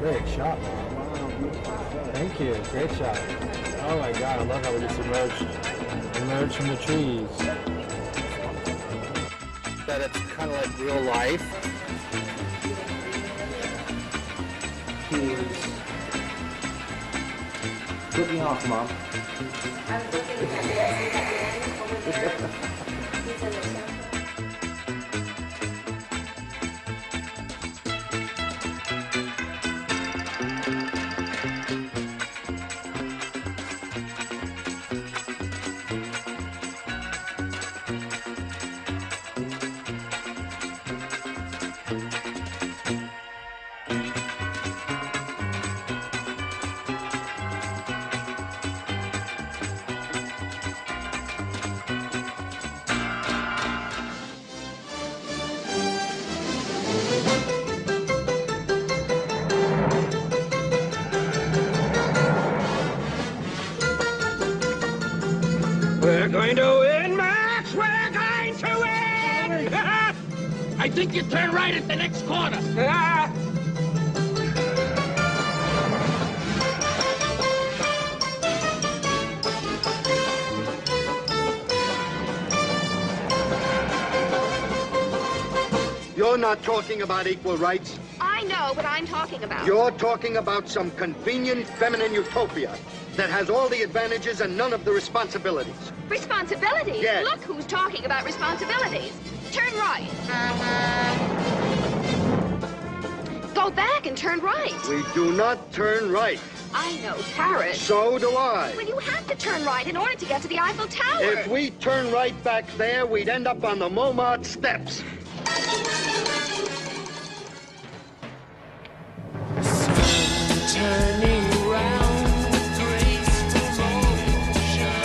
Great shot. Thank you. Great shot. Oh my God, I love how we just emerged from the trees. That it's kind of like real life. He's looking off, Mom. I was looking at the over there. He's in the center. We're going to win, Max! We're going to win! I think you turn right at the next corner. You're not talking about equal rights. I know what I'm talking about. You're talking about some convenient feminine utopia that has all the advantages and none of the responsibilities. Responsibilities? Yes. Look who's talking about responsibilities. Turn right. Go back and turn right. We do not turn right. I know Paris. So do I. But you have to turn right in order to get to the Eiffel Tower. If we turn right back there, we'd end up on the Montmartre steps. Turning round with graceful motion,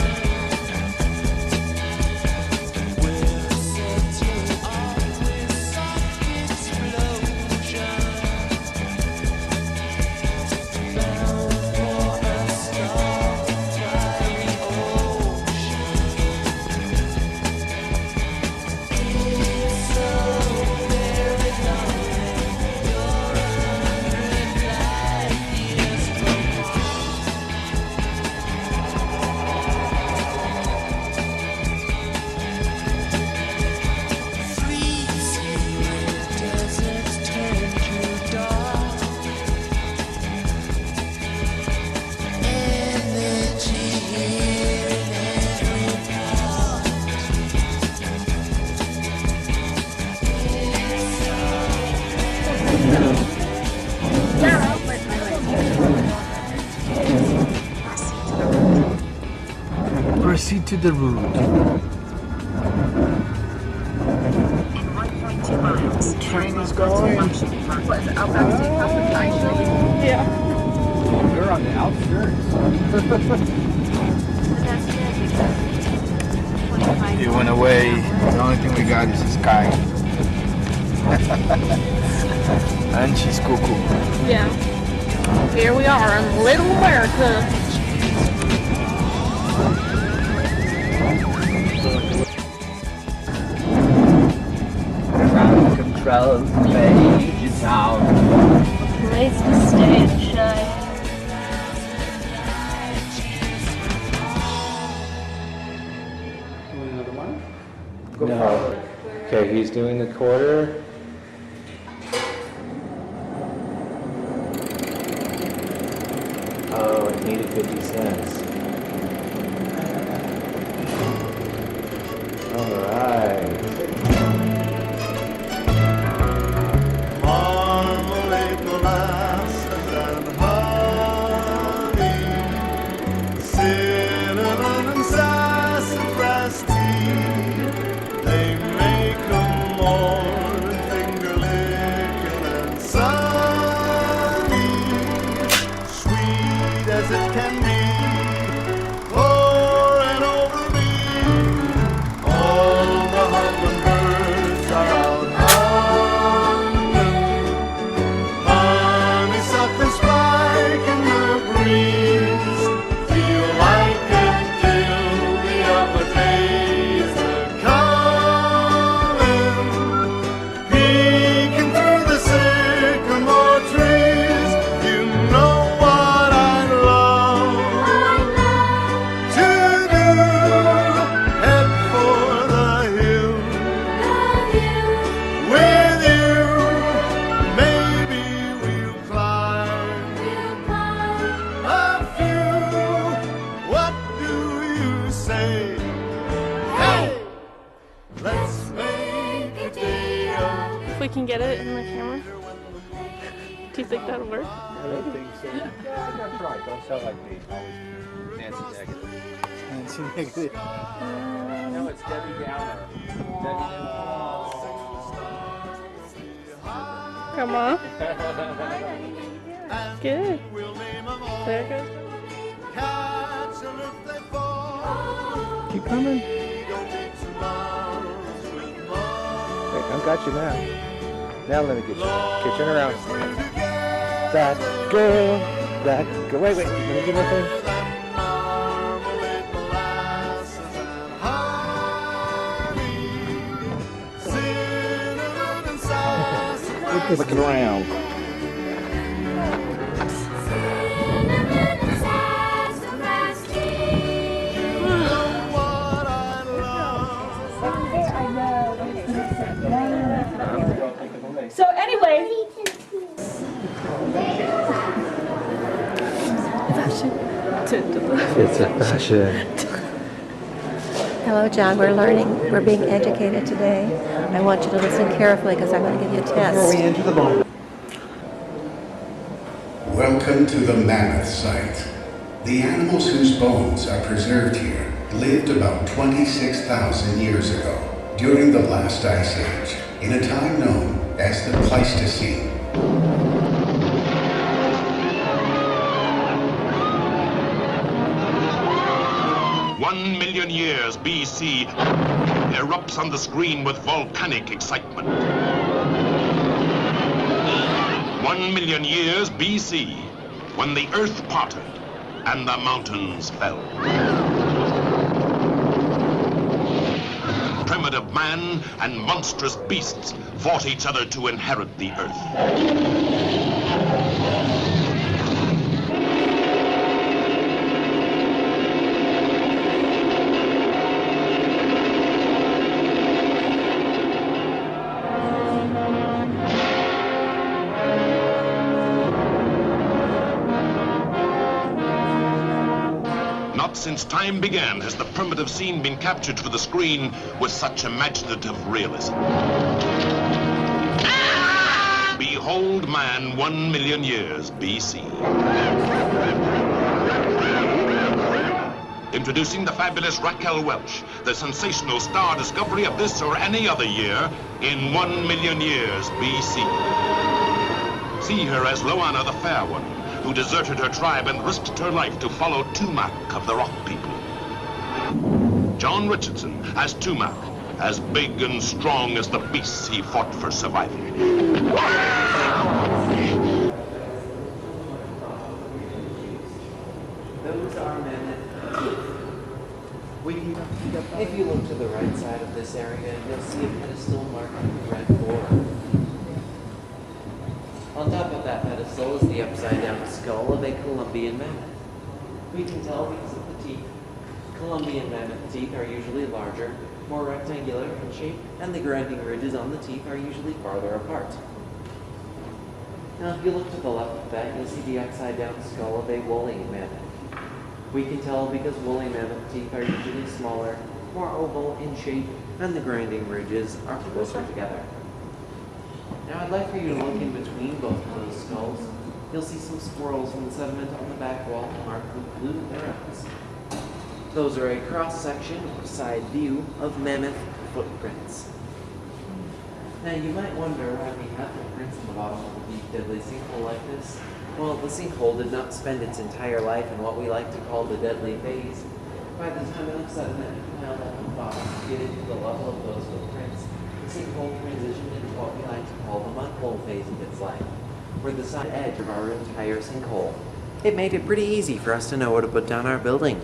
we're setting off with soft explosion, bound for a starry ocean. It's so very lonely. You're 100 light years from freezing when deserts turn to dark. Energy here in every part. Proceed to the route. In 1.2 miles. Train is going. Yeah. You're on the outskirts. He went away. The only thing we got is the sky. And she's cuckoo. Yeah. Here we are in Little America. Ground control Major Town. Place to stay and shine. No. Okay, he's doing the quarter. Oh, it needed 50 cents. All right. Marmalade, molasses, and honey, cinnamon and sassafras tea. They make 'em more than finger licking and sunny, sweet as it can be. Pouring over me, all the hummingbirds are out hunting. Honeysuckle spike in the breeze, feel like a kill. The other days are coming, peeking through the sycamore trees. You know what I'd love to do, head for the hill with you. Maybe we'll climb a few. What do you say? Hey, let's make a day of If we can get it in the camera, do you think that'll work? I don't think so. Yeah, that's right. Don't sound like me. Always Nancy negative. Nancy negative. No, it's Debbie Downer. Debbie Come on. Good. we'll name 'em all. There it goes. Catch 'em if they fall. Keep coming. Don't be tomorrows with more. Wait, I've got you now. Now let me get you. Okay, turn around. We're together That girl. That girl. Wait, let me do my thing. than marmalade, molasses, and honey, cinnamon and sassafras. Looking around. What I love. So anyway, It's a fashion. Hello, John. We're learning. We're being educated today. I want you to listen carefully because I'm going to give you a test. Enter the ball. Welcome to the Mammoth Site. The animals whose bones are preserved here lived about 26,000 years ago, during the last ice age, in a time known as the Pleistocene. 1 million years BC erupts on the screen with volcanic excitement. 1 million years BC, when the earth parted and the mountains fell. Primitive man and monstrous beasts fought each other to inherit the earth. Not since time began has the primitive scene been captured for the screen with such imaginative realism. Behold man 1 million years BC. Introducing the fabulous Raquel Welch, the sensational star discovery of this or any other year in 1 million years BC. See her as Loana the Fair One, who deserted her tribe and risked her life to follow Tumac of the Rock People. John Richardson as Tumac, as big and strong as the beasts he fought for survival. Those are mammoth teeth. If you look to the right side of this area, you'll see a pedestal marked with red border. On top of that pedestal is the upside-down skull of a Columbian mammoth. We can tell because of the teeth. Columbian mammoth teeth are usually larger, more rectangular in shape, and the grinding ridges on the teeth are usually farther apart. Now, if you look to the left of that, you'll see the upside-down skull of a woolly mammoth. We can tell because woolly mammoth teeth are usually smaller, more oval in shape, and the grinding ridges are closer together. Now I'd like for you to look in between both of those skulls. You'll see some swirls in the sediment on the back wall marked with blue arrows. Those are a cross-section or side view of mammoth footprints. Now you might wonder why we have footprints in the bottom of a deep, deadly sinkhole like this. Well, the sinkhole did not spend its entire life in what we like to call the deadly phase. By the time enough sediment piled up at the bottom to get into the level of those footprints, the sinkhole transitioned into what we like to call the mudhole phase of its life, where the side edge of our entire sinkhole. It made it pretty easy for us to know where to put down our building.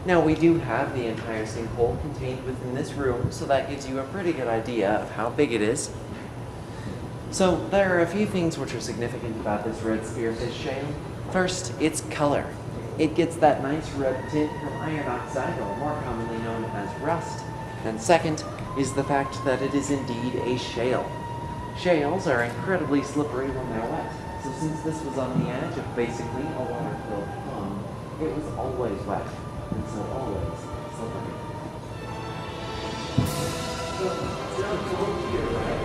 Now, we do have the entire sinkhole contained within this room, so that gives you a pretty good idea of how big it is. So, there are a few things which are significant about this red spearfish shale. First, its color. It gets that nice red tint from iron oxide, or more commonly known as rust. And second is the fact that it is indeed a shale. Shales are incredibly slippery when they're wet, so since this was on the edge of basically a water-filled pond, it was always wet, and so always slippery. So, down to look here, right?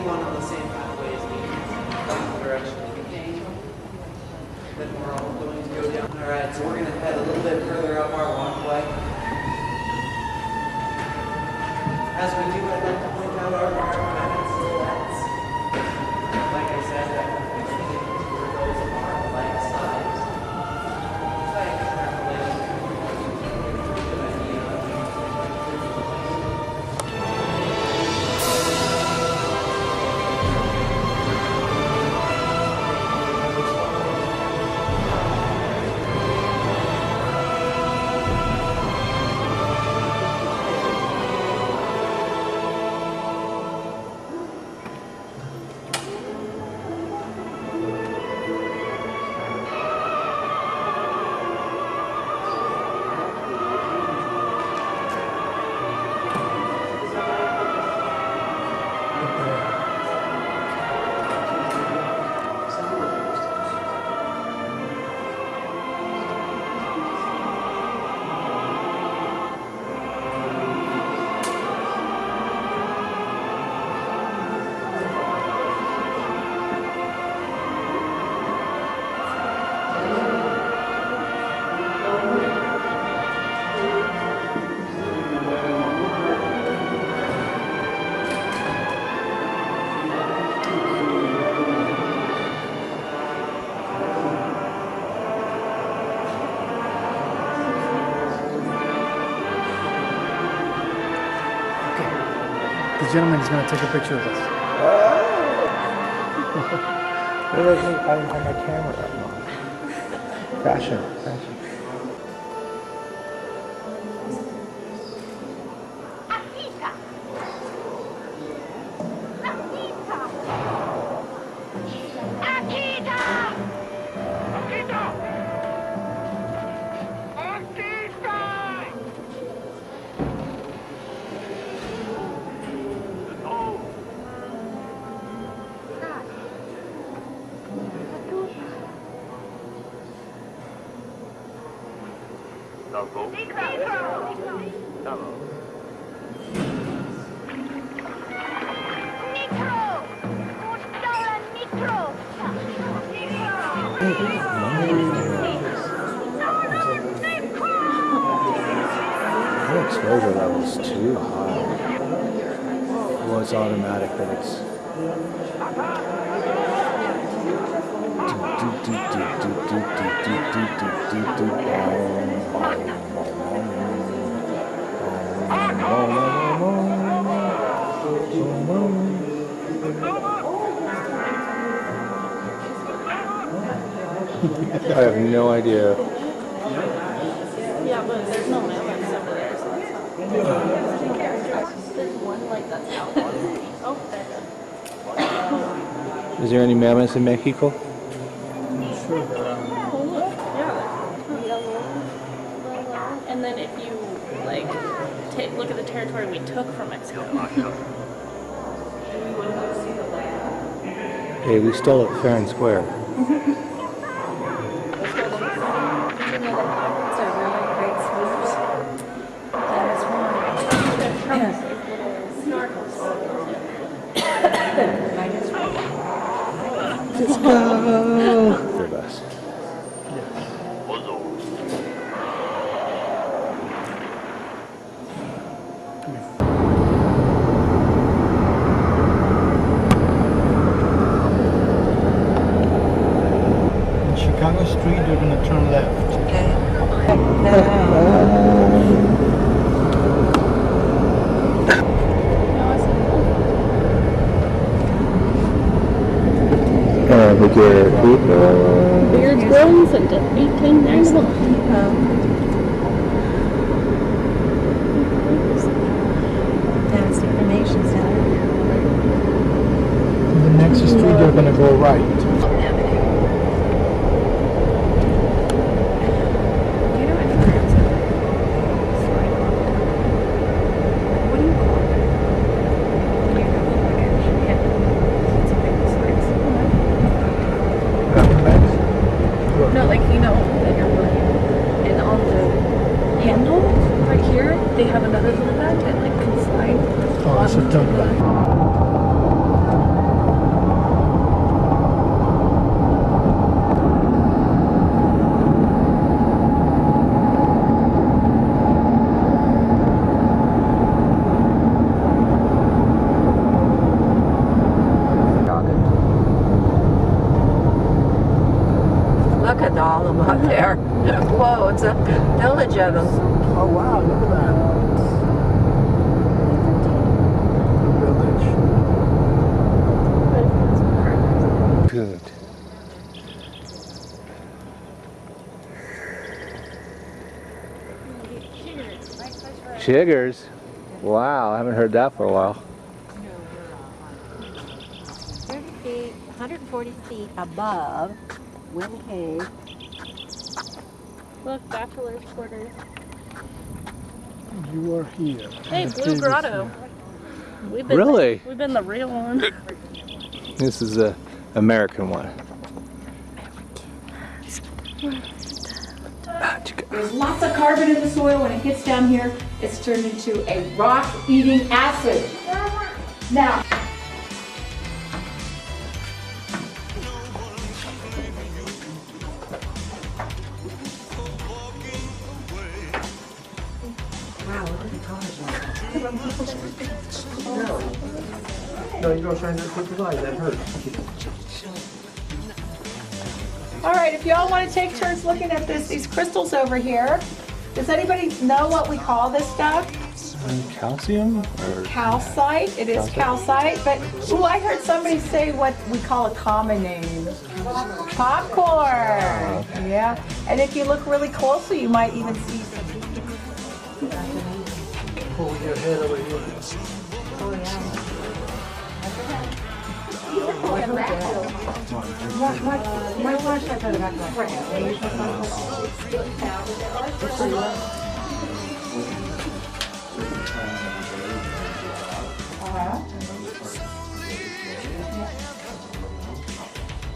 anyone on the same pathway as me? That's the direction of the game. Then we're all going to go down. Alright, so we're going to head a little bit further up our walkway. As we do, I'd like to point out our mammoth silhouettes. Like I said, I think those are life size. By extrapolating, good idea. The gentleman's going to take a picture of us. I didn't have my camera up. Fashion. The exposure level's too high. Well, it's automatic, but it's. I have no idea. Yeah, but there's no mammoths over there, so that's not. There's one like that's out. Oh, there. Is there any mammoths in Mexico? Oh, look. Yeah. And then if you like look at the territory we took from Mexico. Hey, we stole it fair and square. Let's go! They're best. In Chicago Street, you're going to turn left. Beards, bones, and 18 animals. That's information center. The next street, you're going to go right. No, like, you know, that you're running. And on the handle right here, they have another little vent and like can slide. Oh, it's a tug. there. Whoa, it's a village of them. Oh wow, look at that. Village. Good. Chiggers. Wow, I haven't heard that for a while. 30 feet, 140 feet above Wind Cave. Look, bachelor's quarters. You are here. Hey, Blue Grotto. We've been the real one. This is the American one. There's lots of carbon in the soil. When it gets down here, it's turned into a rock-eating acid. Now, No, you go trying to put the line, that hurts. all right, if y'all want to take turns looking at these crystals over here, does anybody know what we call this stuff? Calcium? Or Calcite. It is calcite, but ooh, I heard somebody say what we call a common name. Popcorn. Yeah, and if you look really closely, you might even see some. Pull your head over here. Oh yeah. My flashlight on the back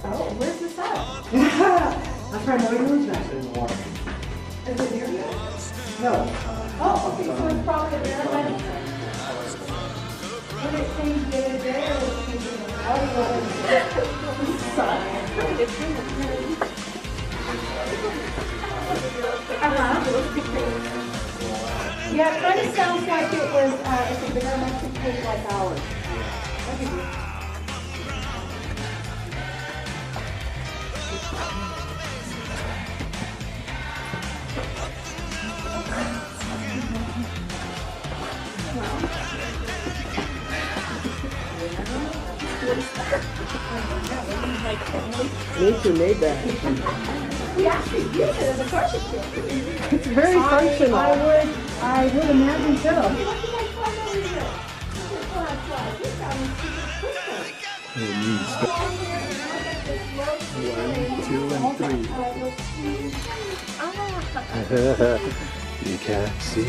Oh, where's this at? I'm trying to remove that in the water. Is it here? No. Oh, okay, so it's probably there then. Would it change day to day or would it change in the Yeah, it kind of sounds like it was it's a barometric cave like ours. Nature made that. We actually use it as a carpet kit. It's very functional. I would imagine so. 1, 2, and 3. You can't see.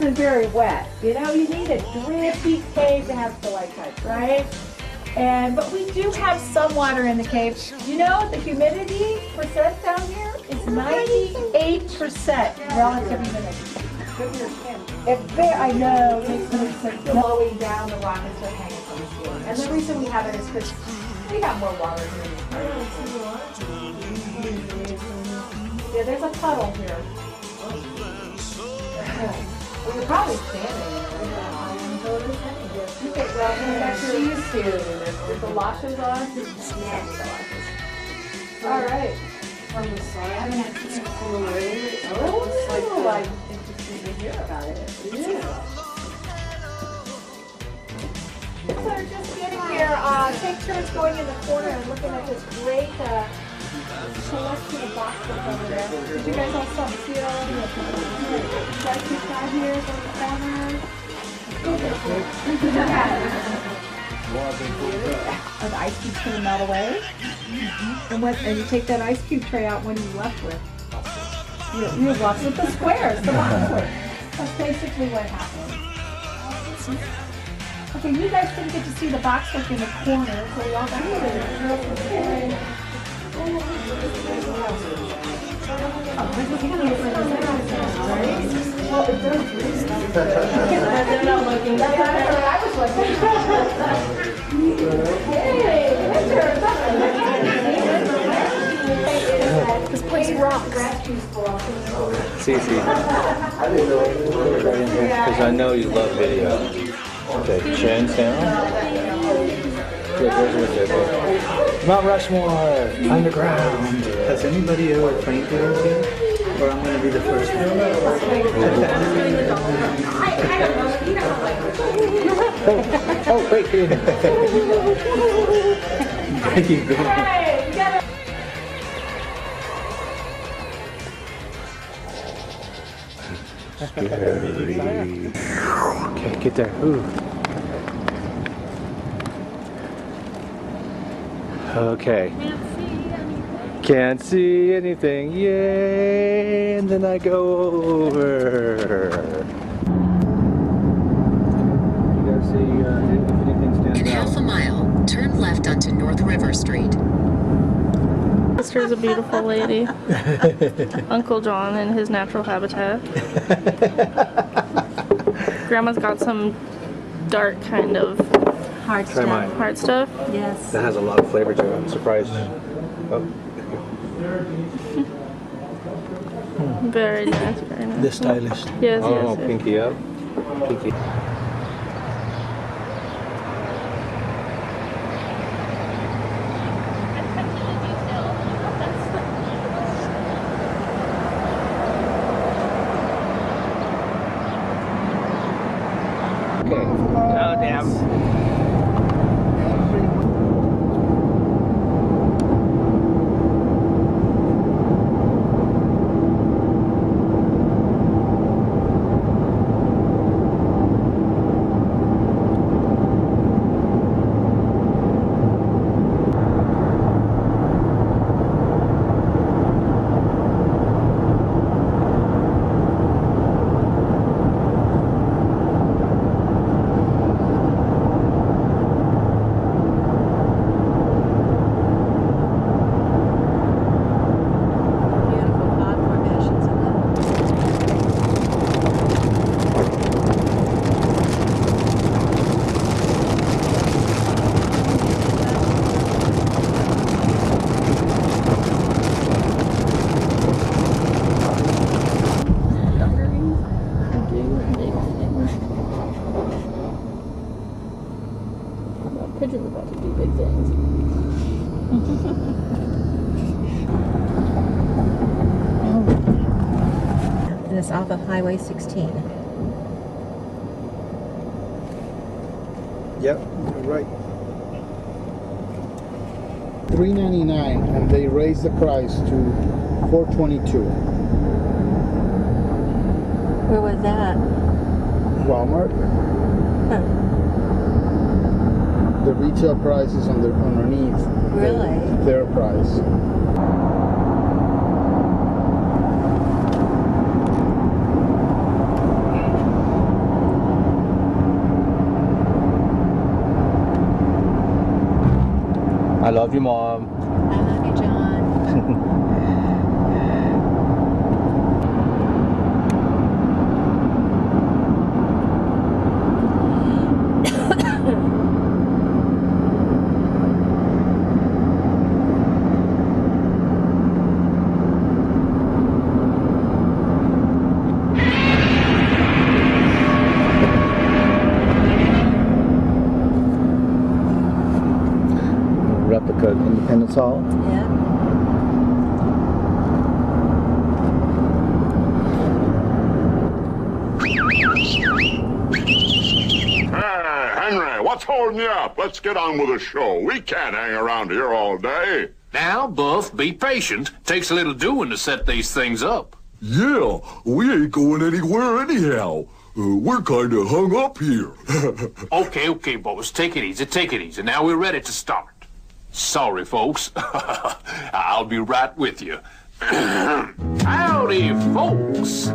It's very wet. You know, you need a drippy cave to have stalactites, right? But we do have some water in the cave. You know, the humidity percent down here is 98% relative humidity. I know, it makes no sense blowing down the rock and still hanging from the ceiling. And the reason we have it is because we have more water here. Yeah, there's a puddle here. Well, you're probably standing in it right now. Okay, well, that's your shoes here. With the lashes on? All right. From the side, I haven't had to pull away. Oh, I'm interested to hear about it. Yeah. So just getting here, take turns going in the corner and looking at this great collection of boxes over there. Did you guys all see it already? Like this guy here is on the corner. The ice cube's gonna melt away. And you take that ice cube tray out, when you left with? You're left with the squares, the box squares. That's basically what happened. Okay, you guys didn't get to see the box work in the corner, so we all got to Well, it does breathe. They're not looking. That's what I was looking. Hey, this place rocks. See. Because I know you love video. Okay, chin down. Good. Mount Rushmore, underground. Has anybody ever fainted here? Or I'm going to be the first one? Oh, wait. Thank you. Okay, get there. Ooh. Okay. Can't see anything. Yay! And then I go over. You guys see if anything stands In half a mile, turn left onto North River Street. Sister's a beautiful lady. Uncle John in his natural habitat. Grandma's got some dark kind of Hard Try mine. stuff. hard stuff. Yes. That has a lot of flavor to it. I'm surprised. Oh. Very nice, very nice. The stylist. Yes, Oh, yes, yes. pinky up. Pinky. Okay. Oh, damn. Beautiful cloud formations in there. Pigeon's about to do big things. And it's off of Highway 16. Yep, you're right. $3.99 and they raised the price to $4.22. Where was that? Walmart. Huh. The retail price is underneath Really? their price. I love you, Mom. I love you, John. Replica Independence Hall. Yeah. Hey, Henry, what's holding you up? Let's get on with the show. We can't hang around here all day. Now, Buff, be patient. Takes a little doing to set these things up. Yeah, we ain't going anywhere anyhow. We're kind of hung up here. Okay, boys, take it easy. Now we're ready to start. Sorry, folks. I'll be right with you. Howdy, folks.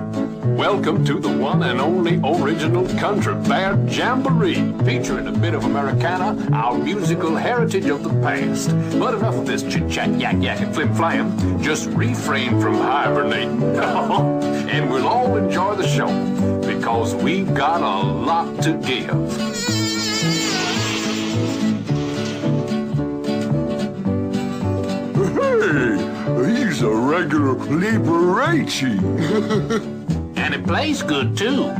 Welcome to the one and only original Country Bear Jamboree, featuring a bit of Americana, our musical heritage of the past. But enough of this chit-chat, yak-yak, and flim-flam. Just refrain from hibernating. And we'll all enjoy the show, because we've got a lot to give. Hey, he's a regular Liberace. And it plays good, too.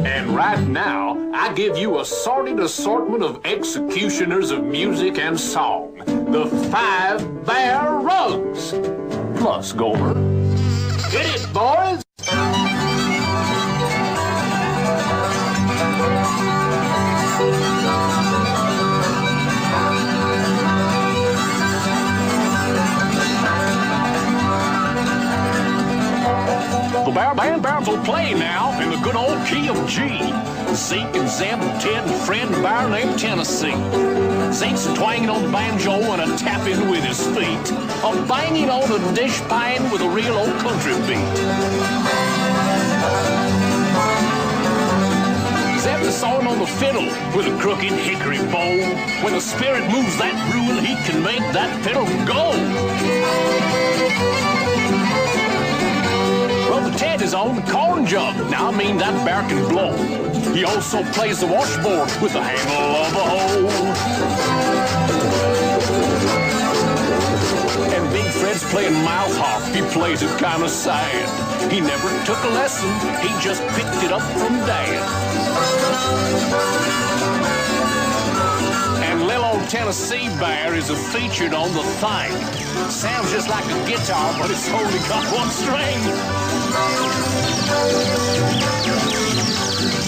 And right right now, I give you a sorted assortment of executioners of music and song. The 5 Bear Rugs. Plus, Gomer. Hit it, boys! The Bear Band Bears will play now in the good old key of G. Zeke and Zeb and Ted and Fred and a bear named Tennessee. Zeke's twanging on the banjo and a tapping with his feet. A banging on a dish pan with a real old country beat. Zeb is sawing on the fiddle with a crooked hickory bow. When the spirit moves that ruin, he can make that fiddle go. Brother Ted is on the corn jug. Now I mean that bear can blow. He also plays the washboard with the handle of a hoe. And Big Fred's playing mouth harp. He plays it kind of sad. He never took a lesson. He just picked it up from Dad. And little old Tennessee Bear is featured on the thing. Sounds just like a guitar, but it's only got one string.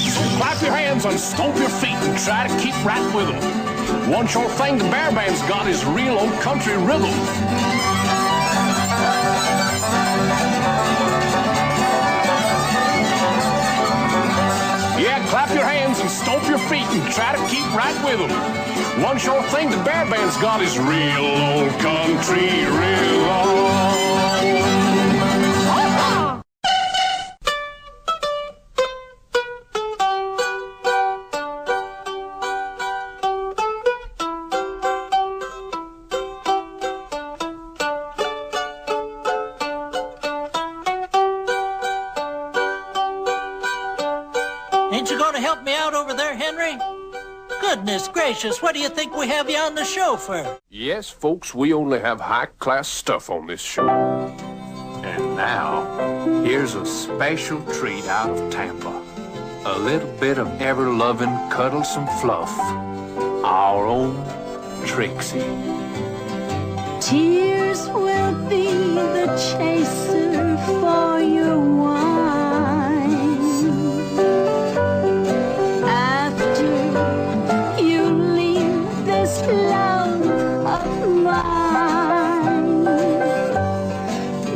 So clap your hands and stomp your feet and try to keep right with them. One short thing the Bear Band's got is real old country rhythm. Yeah, clap your hands and stomp your feet and try to keep right with them. One short thing the Bear Band's got is real old country rhythm. Ain't you going to help me out over there, Henry? Goodness gracious, what do you think we have you on the show for? Yes, folks, we only have high-class stuff on this show. And now, here's a special treat out of Tampa. A little bit of ever-loving, cuddlesome fluff. Our own Trixie. Tears will be the chaser for your wine. After you leave this love of mine,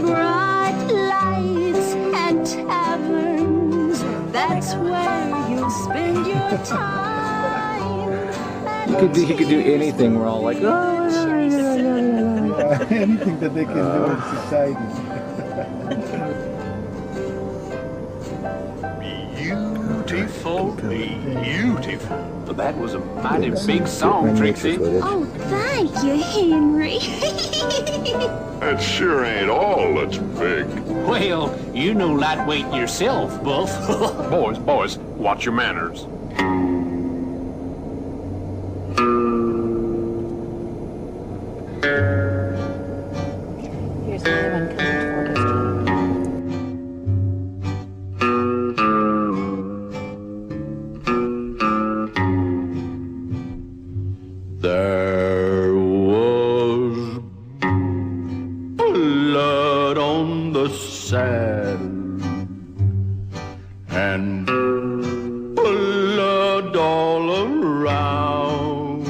bright lights and taverns, that's where you'll spend your time. He could do anything. We're all like, oh. Anything that they can do in society. Beautiful, beautiful. That was a mighty big song, Trixie. Oh, thank you, Henry. That sure ain't all that's big. Well, you know lightweight yourself, Buff. Boys, watch your manners. Here's the other one coming toward us. There was blood on the sand and blood all around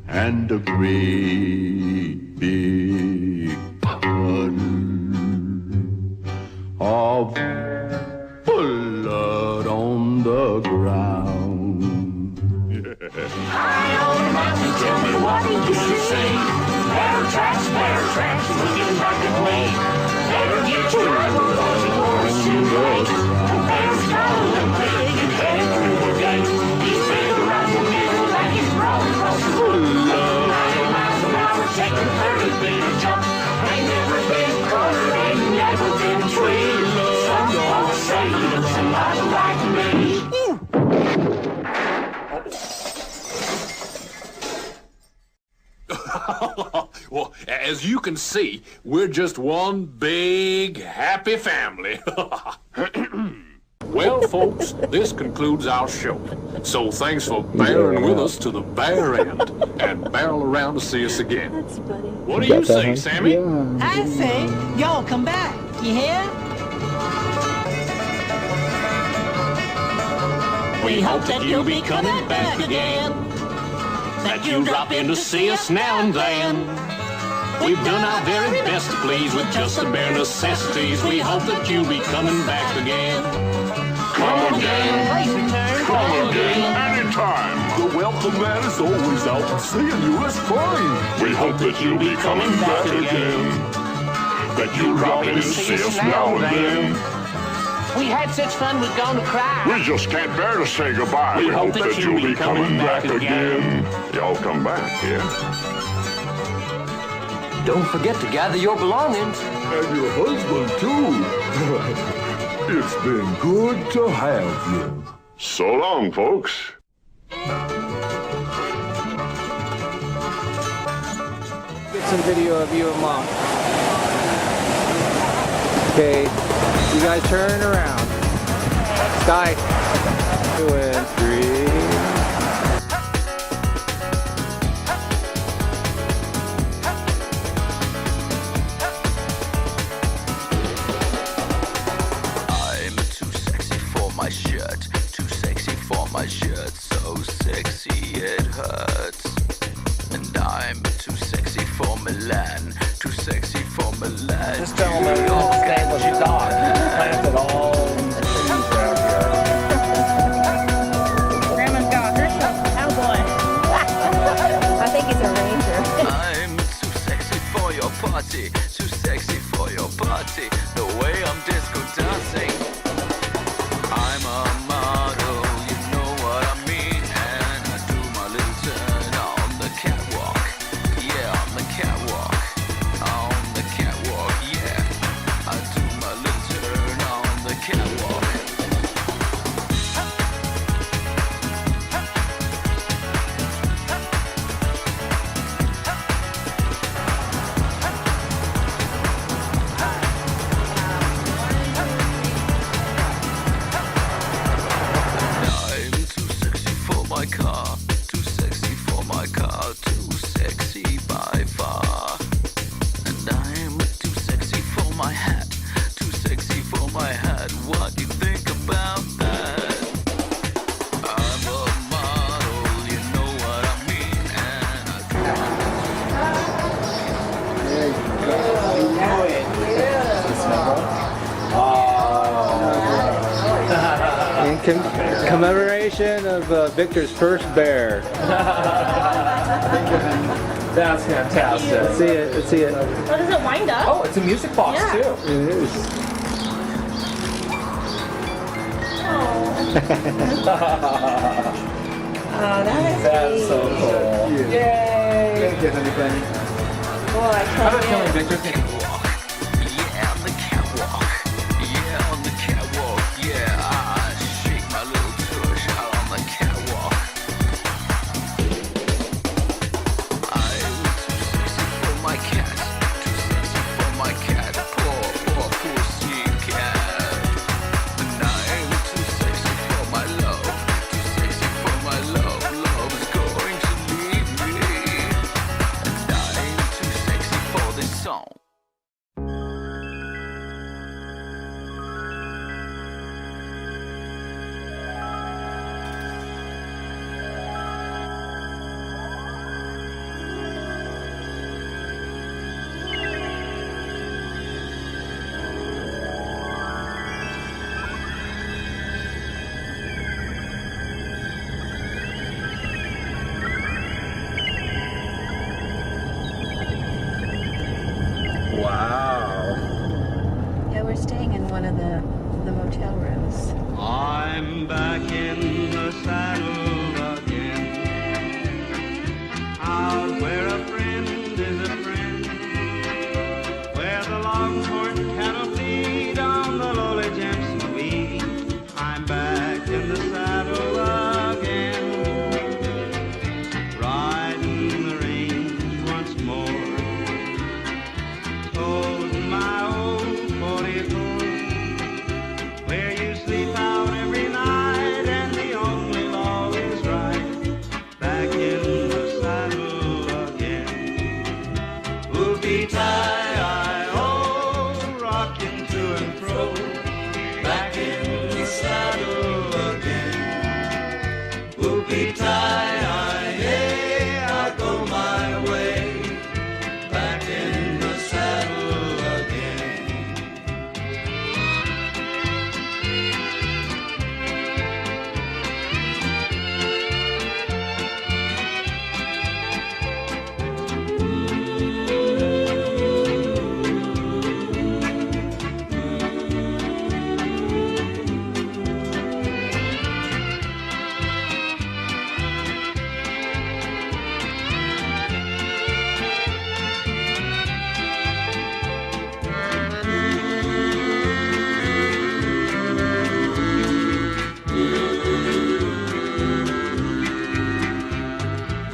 and a great big puddle of blood on the ground. High on the mountain, tell me what did you see? Bear tracks, looking back at me. Better get your rifle, or it's too late. The bear's gone and big and headed through the gate. He's big around the middle like he's crawling across the road. 90 miles an hour, taking 30 feet a jump. Ain't never been cornered, ain't never been tweaked. Some folks say he looks a lot like me. Well, as you can see, we're just one big happy family. Well, folks, this concludes our show. So thanks for bearing with us to the bare end and barrel around to see us again. That's funny. What do you say, Sammy? I say, y'all come back. You hear? We hope that you'll be coming back again. That you'll drop in to see us now and then. We've done our very best to please with just the bare necessities. We hope that you'll be coming back again. Come again. Come again. Anytime. The welcome mat is always out, and seeing you is fine. We hope that you'll be coming back again. That you'll drop in and see us now and then. We had such fun we're gonna cry. We just can't bear to say goodbye. We hope that you'll be coming back again. Y'all come back, yeah? Don't forget to gather your belongings. And your husband, too. It's been good to have you. So long, folks. Get some video of you and Mom. Okay, you guys turn around. Sky. 2 and 3. My shirt so sexy it hurts. And I'm too sexy for Milan. Too sexy for Milan. This gentleman is a stable dog. Planted all trees around here. Grandma's got herself a cowboy. I think he's a ranger. I'm too sexy for your party. Too sexy for your party. The way I'm disco dancing. I'm a model. Commemoration of Victor's first bear. That's fantastic. Let's see it. Let's see it. Oh, does it wind up? Oh, it's a music box Yeah. too. It is. Oh, That's so cool. Yay! Thank you, honey bunny. Boy, I I have a can't feeling Victor's gonna Yeah, on the catwalk. Yeah, on the catwalk. Yeah, I shake my little tush out on the catwalk. I'm too sexy for my cat. Too sexy for my cat. Poor, poor pussy cat. And I'm too sexy for my love. Too sexy for my love. Love is going to leave me. And I'm too sexy for this song. Wow. Yeah, we're staying in one of the motel rooms. I'm back in the saddle again. Out where a friend is a friend. Where the longhorn cattle feed on the lowly Jameson weed. I'm back in the saddle again. Riding the range once more. Told my old 44 where you sleep out Whoopie-tie-I-O, rocking to and fro, back in the saddle again. Whoopie-tie-I-hey, I go my way, back in the saddle again.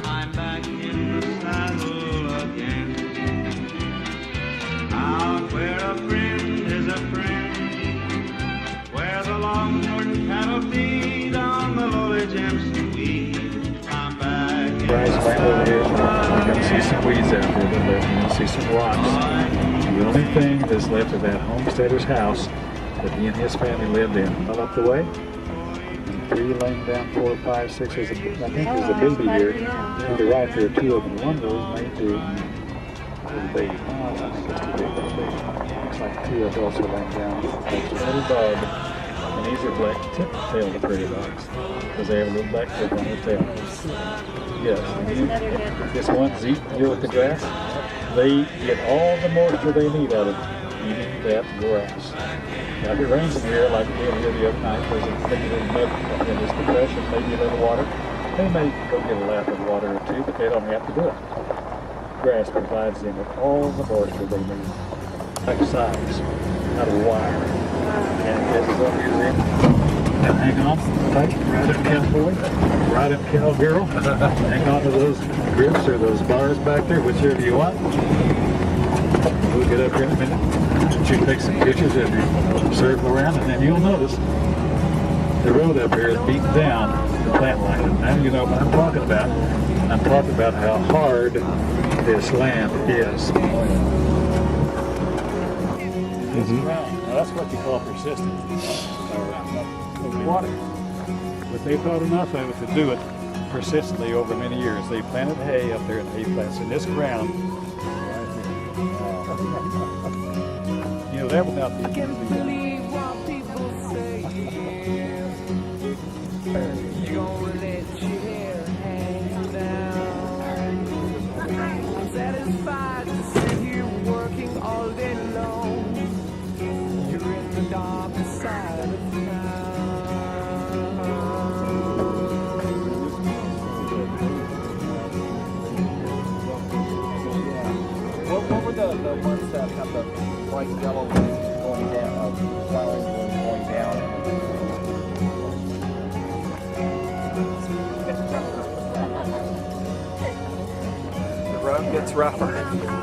I'm back in the saddle again, out where a friend is a friend, where the longhorn cattle feed on the lowly Jimson weed. I'm back in Guys, the right over here, saddle you're going to see some weeds out there, but you're going to see some rocks. The only thing that's left of that homesteader's house that he and his family lived in. All up the way. 3 laying down, 4, 5, 6. I think there's a baby here. Either right there, 2 of them. One of those may be a baby. Oh, I think it's too big for a baby. Looks like 2 adults are laying down. There's a little dog. And these are black tip-tailed prairie dogs because they have a little black tip on their tail. Yes. This one's eating here with the grass. They get all the moisture they need out of eating that grass. Now, if it rains in here, like it did here the other night, there's a little mud in this depression, maybe a little water. They may go get a lap of water or 2, but they don't have to do it. Grass provides them with all the moisture they need. Like size, out of wire. And this is up here then. Now hang on tight, right up cowboy, right up cowgirl. Hang on to those grips or those bars back there, whichever you want. We'll get up here in a minute. You take some pictures of you, circle around, and then you'll notice the road up here is beaten down the plant line. And now you know what I'm talking about. I'm talking about how hard this land is. It's ground. Now that's what you call persistent. Water. But they thought enough of it to do it persistently over many years. They planted hay up there in hay plants in this ground. You know, that would not be. I can't believe what people say. You're gonna let your hair hang down. I'm satisfied to sit here working all day long. You're in the dark side of town. What were the ones that have the white and yellow going down, flowers going down? The road gets rougher.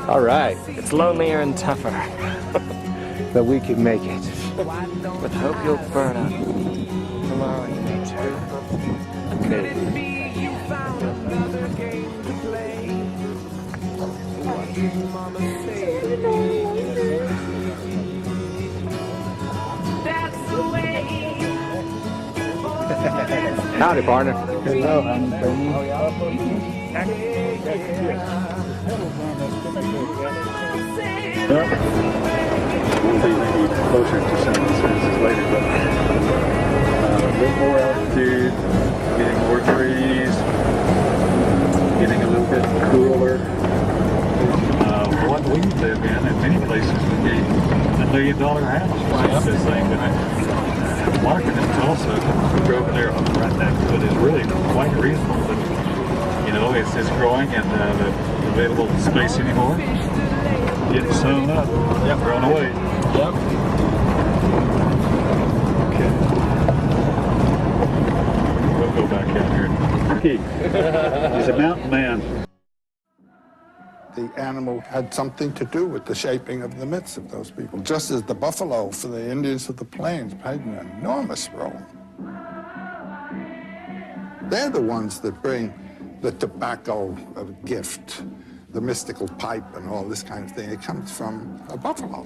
All right. It's lonelier and tougher. But we can make it. But hope you'll burn up tomorrow you may turn. Maybe. Howdy, partner. Hello, honey. Well, we'll be maybe closer to some of the services later, but a bit more altitude, getting more trees, getting a little bit cooler. What we live in many places would be $1 million house. Right. This thing, but the market in Tulsa, Broken Arrow, right next to it, is really quite reasonable. But, you know, it's growing, and the available space anymore getting sewn up, thrown away. Yep. Okay. We'll go back out here. Okay. He's a mountain man. The animal had something to do with the shaping of the myths of those people, just as the buffalo for the Indians of the plains played an enormous role. They're the ones that bring the tobacco of gift, the mystical pipe and all this kind of thing. It comes from a buffalo.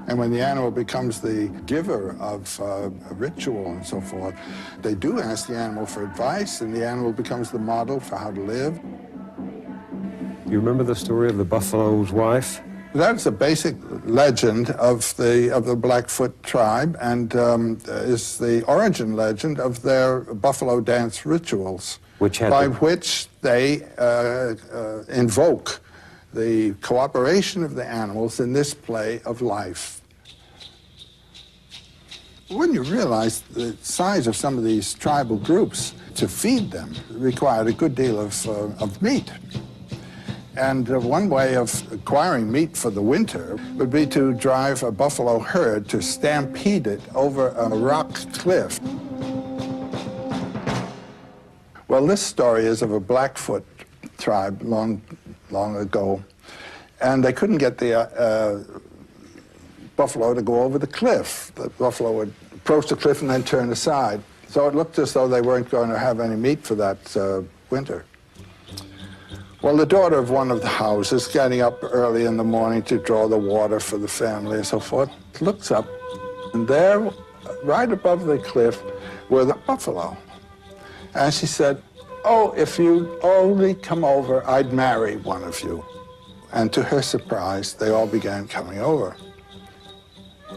And when the animal becomes the giver of a ritual and so forth, they do ask the animal for advice, and the animal becomes the model for how to live. You remember the story of the buffalo's wife? That's a basic legend of the Blackfoot tribe, and is the origin legend of their buffalo dance rituals, by which they invoke the cooperation of the animals in this play of life. When you realize the size of some of these tribal groups, to feed them required a good deal of meat. And one way of acquiring meat for the winter would be to drive a buffalo herd to stampede it over a rock cliff. Well, this story is of a Blackfoot tribe long ago, and they couldn't get the buffalo to go over the cliff. The buffalo would approach the cliff and then turn aside. So it looked as though they weren't going to have any meat for that winter. Well, the daughter of one of the houses, getting up early in the morning to draw the water for the family and so forth, looks up, and there, right above the cliff, were the buffalo. And she said, "Oh, if you'd only come over, I'd marry one of you." And to her surprise, they all began coming over.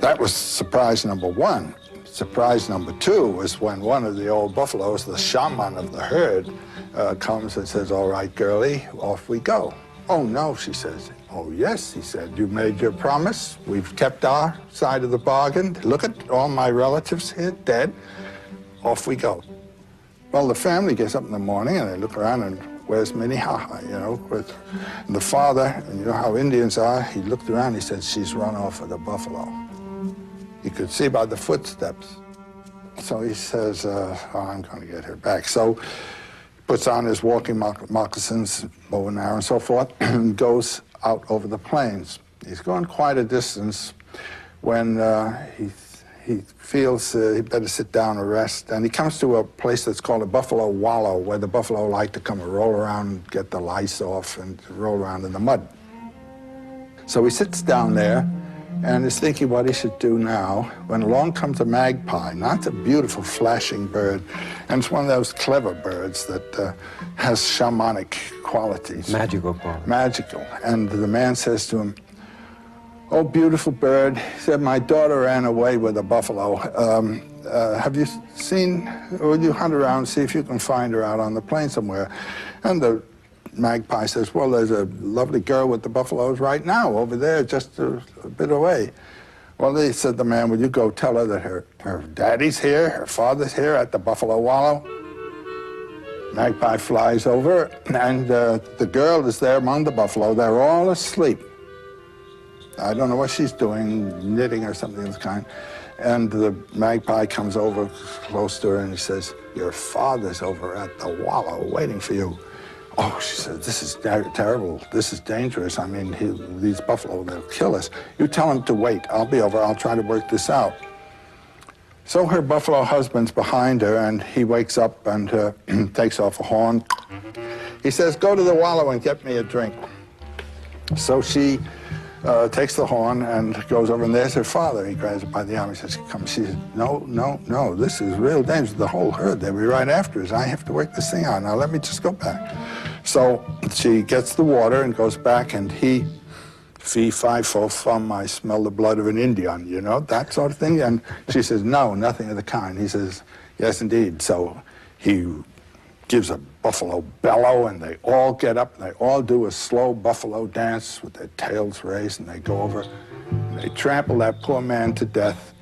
That was surprise number one. Surprise number two was when one of the old buffaloes, the shaman of the herd, comes and says, "All right, girlie, off we go." "Oh, no," she says. "Oh, yes," he said. "You made your promise. We've kept our side of the bargain. Look at all my relatives here, dead. Off we go." Well, the family gets up in the morning and they look around and where's Minnehaha, you know? And the father, and you know how Indians are, he looked around, he said, "She's run off with a buffalo." You could see by the footsteps. So he says, "Oh, I'm going to get her back." So puts on his walking moccasins, bow and arrow and so forth, and goes out over the plains. He's gone quite a distance when he feels he'd better sit down and rest. And he comes to a place that's called a buffalo wallow, where the buffalo like to come and roll around and get the lice off and roll around in the mud. So he sits down there and is thinking what he should do now, when along comes a magpie. Now, it's a beautiful flashing bird, and it's one of those clever birds that has shamanic qualities. Magical qualities. Magical. And the man says to him, "Oh, beautiful bird," he said, "my daughter ran away with a buffalo. Have you seen, or you hunt around and see if you can find her out on the plain somewhere?" And the magpie says, "Well, there's a lovely girl with the buffaloes right now over there, just a bit away." Well, he said, the man, "Will you go tell her that her daddy's here, her father's here at the buffalo wallow?" Magpie flies over, and the girl is there among the buffalo. They're all asleep. I don't know what she's doing, knitting or something of the kind. And the magpie comes over close to her and he says, "Your father's over at the wallow waiting for you." "Oh," she said, "this is terrible. This is dangerous. I mean, these buffalo, they'll kill us. You tell him to wait. I'll be over. I'll try to work this out." So her buffalo husband's behind her, and he wakes up and takes off a horn. He says, "Go to the wallow and get me a drink." So she takes the horn and goes over, and there's her father. He grabs her by the arm. He says, "Come." She says, "No, no, no. This is real dangerous. The whole herd, they'll be right after us. I have to work this thing out. Now let me just go back." So she gets the water and goes back, and he, "Fee, fi, fo, fum, I smell the blood of an Indian," you know, that sort of thing. And she says, "No, nothing of the kind." He says, "Yes, indeed." So he gives a buffalo bellow, and they all get up, and they all do a slow buffalo dance with their tails raised, and they go over, and they trample that poor man to death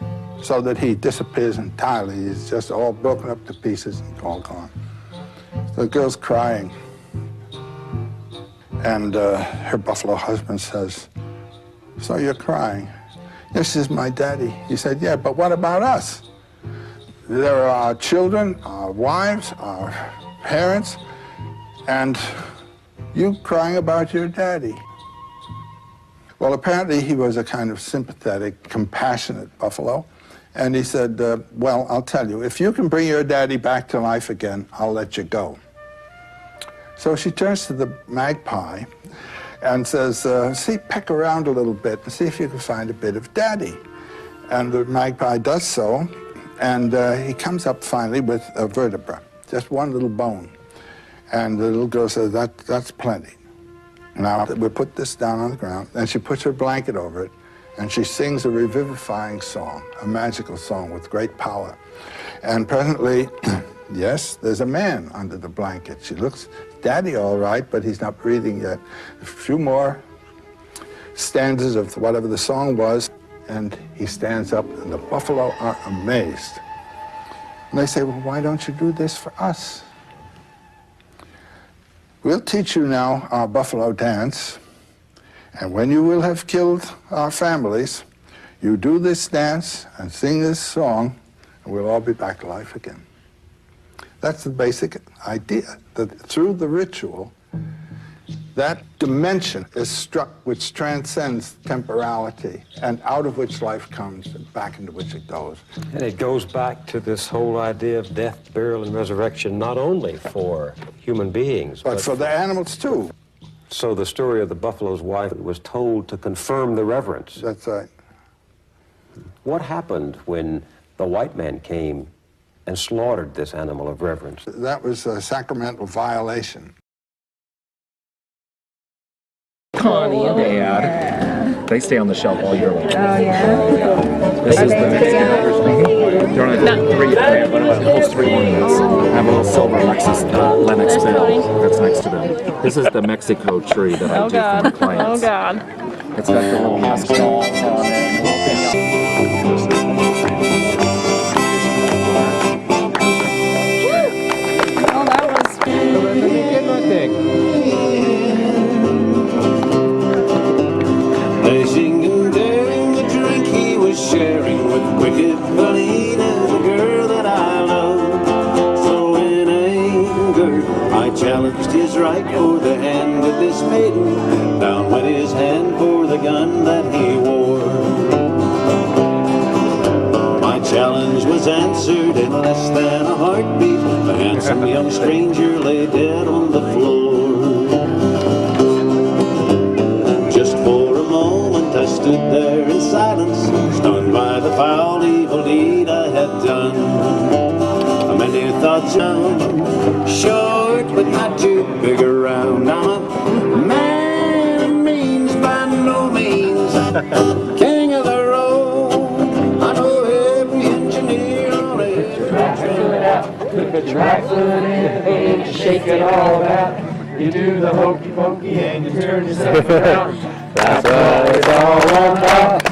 so that he disappears entirely. He's just all broken up to pieces and all gone. So the girl's crying. And her buffalo husband says, "So you're crying?" "This is my daddy." He said, "Yeah, but what about us? There are our children, our wives, our parents, and you crying about your daddy." Well, apparently he was a kind of sympathetic, compassionate buffalo. And he said, "Well, I'll tell you, if you can bring your daddy back to life again, I'll let you go." So she turns to the magpie and says, see, peck around a little bit and see if you can find a bit of Daddy. And the magpie does so, and he comes up finally with a vertebra, just one little bone. And the little girl says, that's plenty. Now, we put this down on the ground, and she puts her blanket over it, and she sings a revivifying song, a magical song with great power. And presently, yes, there's a man under the blanket. She looks, Daddy all right, but he's not breathing yet. A few more stanzas of whatever the song was, and he stands up, and the buffalo are amazed. And they say, well, why don't you do this for us? We'll teach you now our buffalo dance, and when you will have killed our families, you do this dance and sing this song, and we'll all be back to life again. That's the basic idea, that through the ritual, that dimension is struck which transcends temporality, and out of which life comes and back into which it goes. And it goes back to this whole idea of death, burial, and resurrection, not only for human beings, but for the animals too. So the story of the buffalo's wife was told to confirm the reverence. That's right. What happened when the white man came and slaughtered this animal of reverence? That was a sacramental violation. Connie and Dad, they stay on the shelf all year long. Oh, yeah? This is the Mexican version. They're only 3 but it holds 3 ornaments. I have a little silver Lexus Lennox bell that's next to them. This is the Mexico tree that I do for my clients. Oh, God. It's got the little Mexican dolls on it. Oh, that was... Dashing and daring, the drink he was sharing with wicked Felina, the girl that I love. So in anger, I challenged his right for the hand of this maiden. Down went his hand for the gun that he wore. My challenge was answered in less than a heartbeat. The handsome young stranger lay dead on the floor. Just for a moment I stood there in silence, stunned by the foul evil deed I had done. Many thoughts now, short but not too big around. I'm a man of means by no means, king of the road. I know every engineer on it. Put your right foot out, put your right foot in, and shake it all out. You do the hokey pokey and you turn yourself around. That's what it's all about.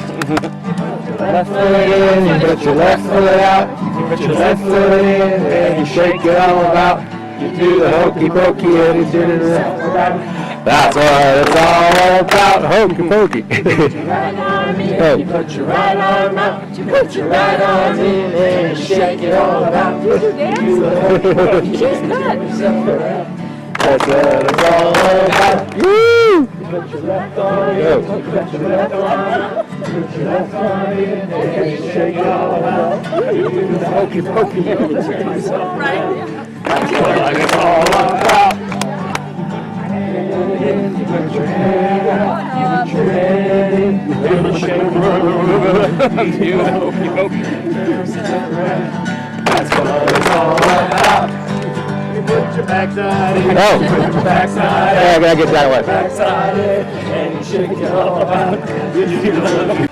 Left foot in, you put your left foot out. You put your left foot in and you shake it all about. You do the hokey pokey and you turn yourself around. That's what it's all about. Hokey pokey. You put your right arm in, you put your right arm out. You put your right arm in and you shake it all about. You do the hokey pokey. She's good. That's what it's all about. Woo! You put your left arm in, you put your left arm out. You put your left arm in and you shake it all out. You do the hokey pokey and you turn yourself around. That's what it's all about. You put your head out, you put your head in, and you shake it all around. You do the hokey pokey and turn yourself around. That's what it's all about. Put your backside in, put your backside in. I gotta get that one. Backside in, and you shake it all about. You do the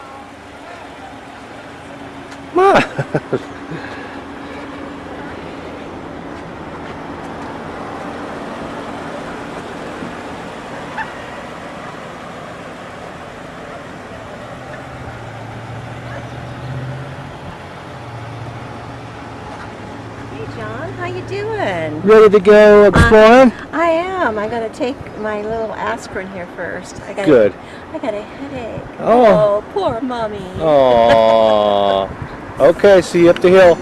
How you doing? Ready to go exploring? I am. I gotta take my little aspirin here first. I got Good. I got a headache. Oh. Poor mommy. Oh. Okay, see you up the hill.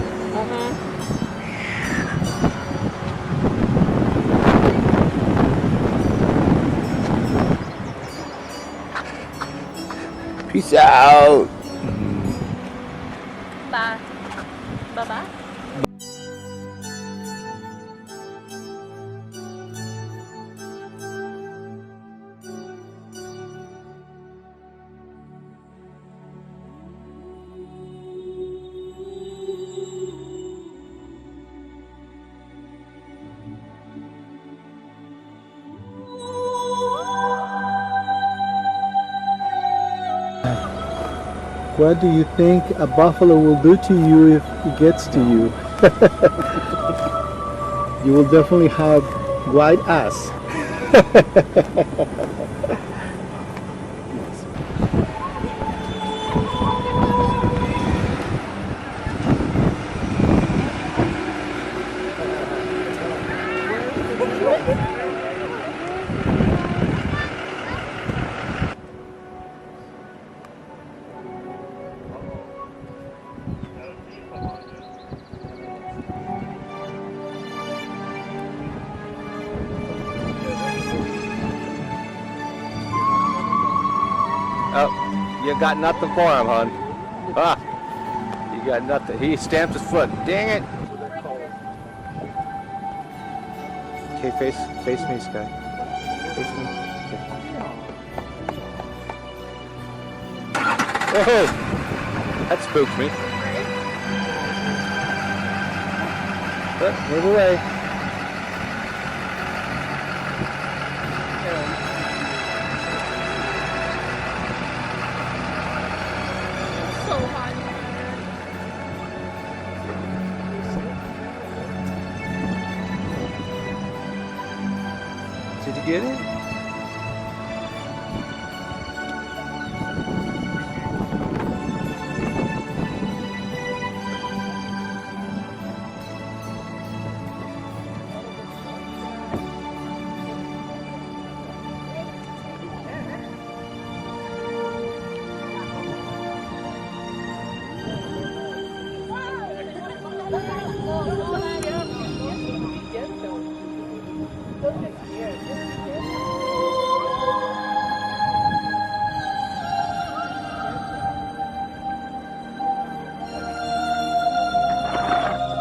Peace out. Bye. Bye-bye. What do you think a buffalo will do to you if it gets to you? You will definitely have white ass. Oh, you got nothing for him, hon. Ah, you got nothing. He stamped his foot. Dang it. Okay, face me, Sky. Face me. Okay. Oh, that spooked me. Move away. Did you get it?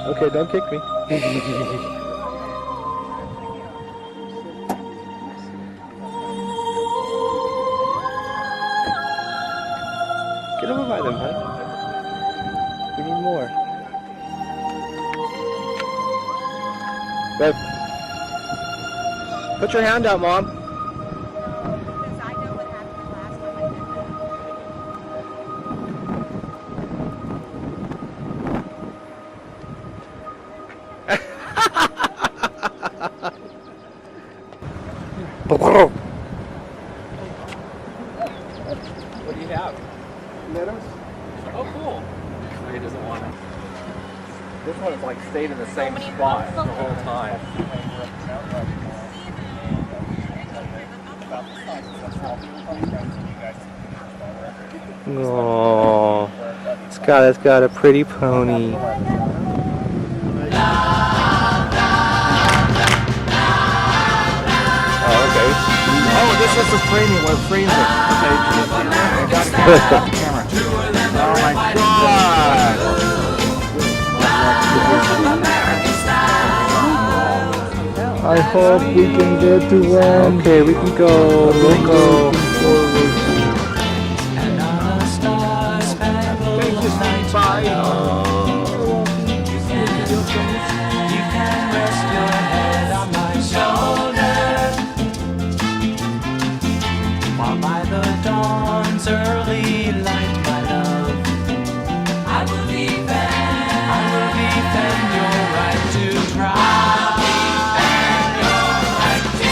Okay, don't kick me. Get over by them, huh? We need more. Bev, put your hand out, Mom. What do you have? Letters? Oh, cool. No, he doesn't want it. This one has like stayed in the same spot the whole time. Oh, Skylar's got a pretty pony. Oh, okay. Oh, this is the framing. What frames it? Okay. I gotta get off the camera. Oh my god! I hope we can get to one. Okay, we can go. We'll go. Early light, my love, I will defend your right to try, and your right to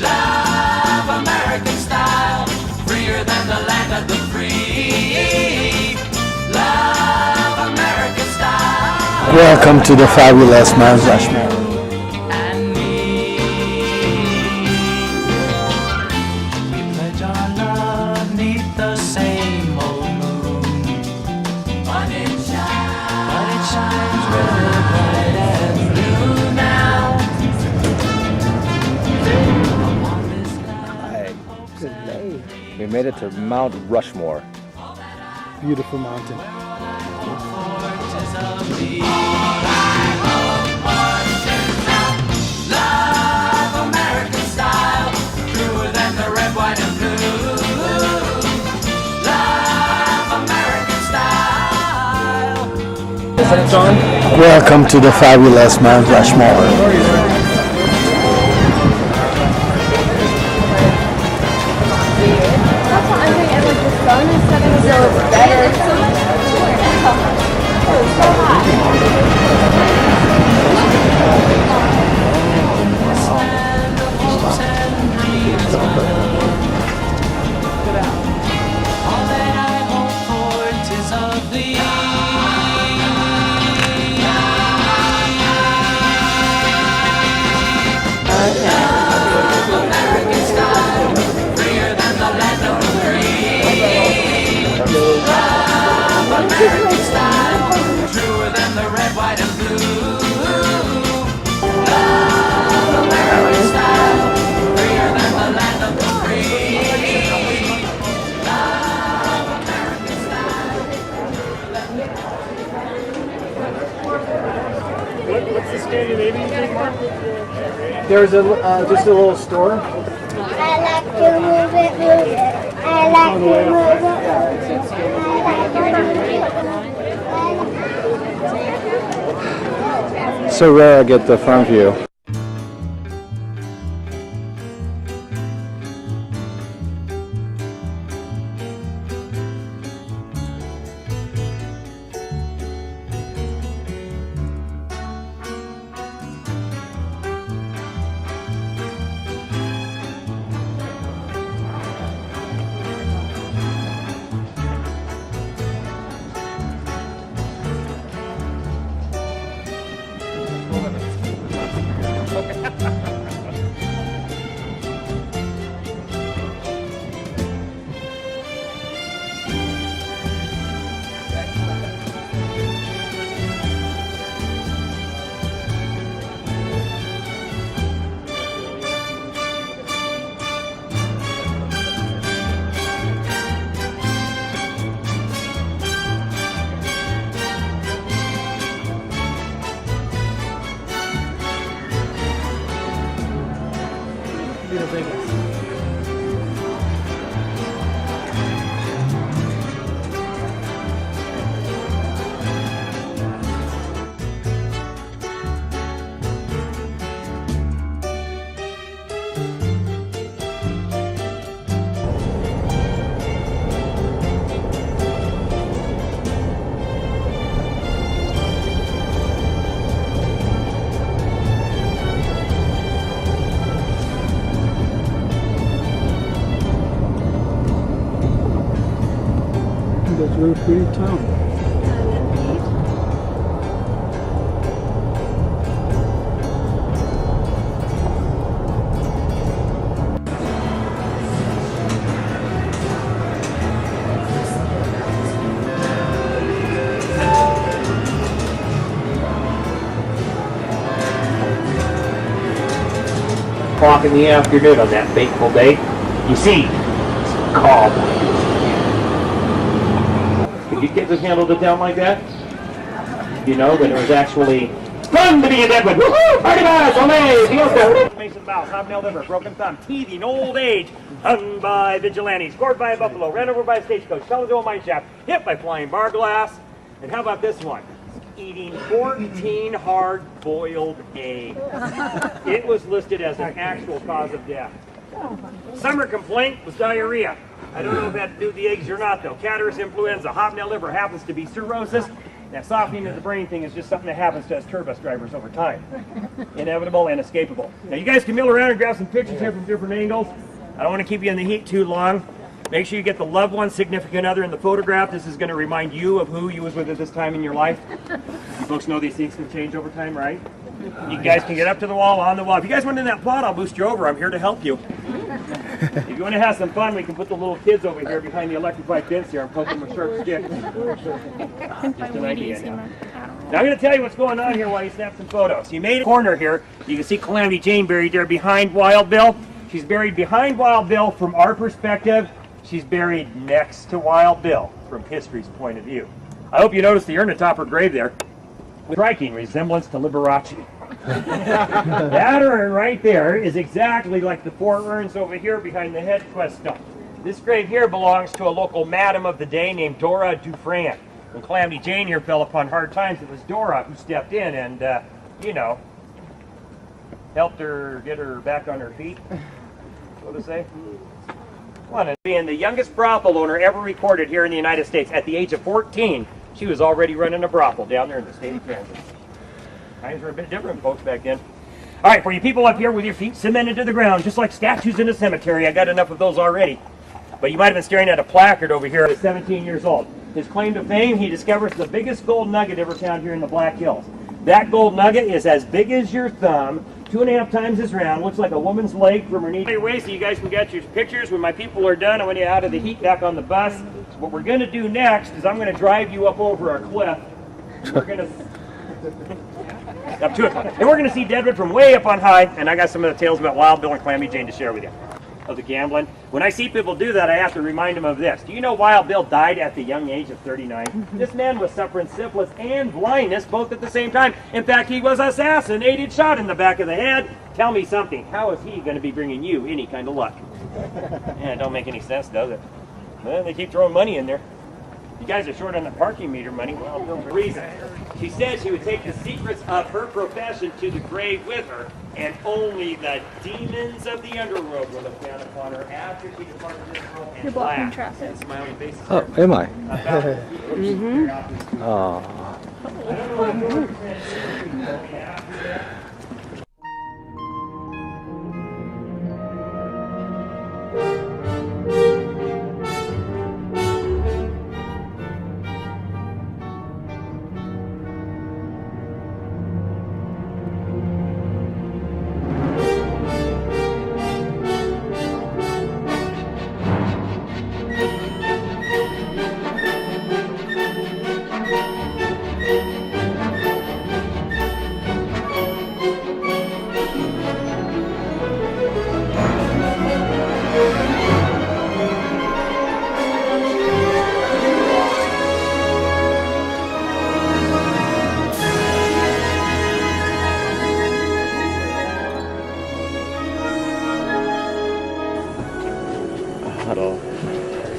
love American style, freer than the land of the free. Love American style. Welcome to the fabulous Mount Rushmore. We made it to Mount Rushmore. Beautiful mountain. Love American style, truer than the red, white, and blue. Love American style. Is it John? Welcome to the fabulous Mount Rushmore. That's what I'm doing, and like the sun is setting, so it's better. American style, truer than the red, white, and blue. Love American style, freer than the land of the free. Love American style. What's the Scandinavian thing, Mark? There's just a little store. I like to move it, move it. I like to move it. So rare I get the front view. That's a really pretty town. O'clock in the afternoon on that fateful day, you see, it's calm. Could you kids have handled it down like that? You know, when it was actually fun to be a Deadwood. Woohoo! Party bash! Olay! Fiesta! Mason Mouse, hobnail liver, broken thumb, teething, old age, hung by vigilantes, scored by a buffalo, ran over by a stagecoach, fell into a mine shaft, hit by flying bar glass. And how about this one? Eating 14 hard-boiled eggs. It was listed as an actual cause of death. Summer complaint was diarrhea. I don't know if that had to do with the eggs or not, though. Catarrh's influenza, hobnail liver happens to be cirrhosis. That softening of the brain thing is just something that happens to us tour bus drivers over time. Inevitable and inescapable. Now, you guys can mill around and grab some pictures here from different angles. I don't want to keep you in the heat too long. Make sure you get the loved one, significant other in the photograph. This is going to remind you of who you was with at this time in your life. You folks know these things can change over time, right? You guys can get up to the wall, on the wall. If you guys went in that plot, I'll boost you over. I'm here to help you. If you want to have some fun, we can put the little kids over here behind the electrified fence here and poke them with sharp sticks. Just an idea now. Now I'm going to tell you what's going on here while you snap some photos. You made a corner here. You can see Calamity Jane buried there behind Wild Bill. She's buried behind Wild Bill from our perspective. She's buried next to Wild Bill from history's point of view. I hope you noticed the urn atop her grave there. Striking resemblance to Liberace. That urn right there is exactly like the four urns over here behind the head quest stone. This grave here belongs to a local madam of the day named Dora Dufran. When Calamity Jane here fell upon hard times, it was Dora who stepped in and, you know, helped her get her back on her feet, so to say. Being the youngest brothel owner ever recorded here in the United States, at the age of 14, she was already running a brothel down there in the state of Kansas. Times were a bit different, folks, back then. All right, for you people up here with your feet cemented to the ground, just like statues in a cemetery, I got enough of those already. But you might have been staring at a placard over here at 17 years old. His claim to fame, he discovers the biggest gold nugget ever found here in the Black Hills. That gold nugget is as big as your thumb, 2.5 times as round. Looks like a woman's leg from her knee to your waist, so you guys can get your pictures. When my people are done, I want you out of the heat back on the bus. So what we're going to do next is I'm going to drive you up over a cliff. We're going to... up to it. And we're going to see Deadwood from way up on high, and I got some of the tales about Wild Bill and Clammy Jane to share with you. Of the gambling. When I see people do that, I have to remind them of this. Do you know Wild Bill died at the young age of 39? This man was suffering syphilis and blindness both at the same time. In fact, he was assassinated, shot in the back of the head. Tell me something. How is he going to be bringing you any kind of luck? Yeah, it don't make any sense, does it? Well, they keep throwing money in there. You guys are short on the parking meter money. Well, Bill's reason. She said she would take the secrets of her profession to the grave with her, and only the demons of the underworld will look down upon her after she departed this world and You're blocking laugh. traffic. And smiling faces. Oh, am I? Mm-hmm. Oh.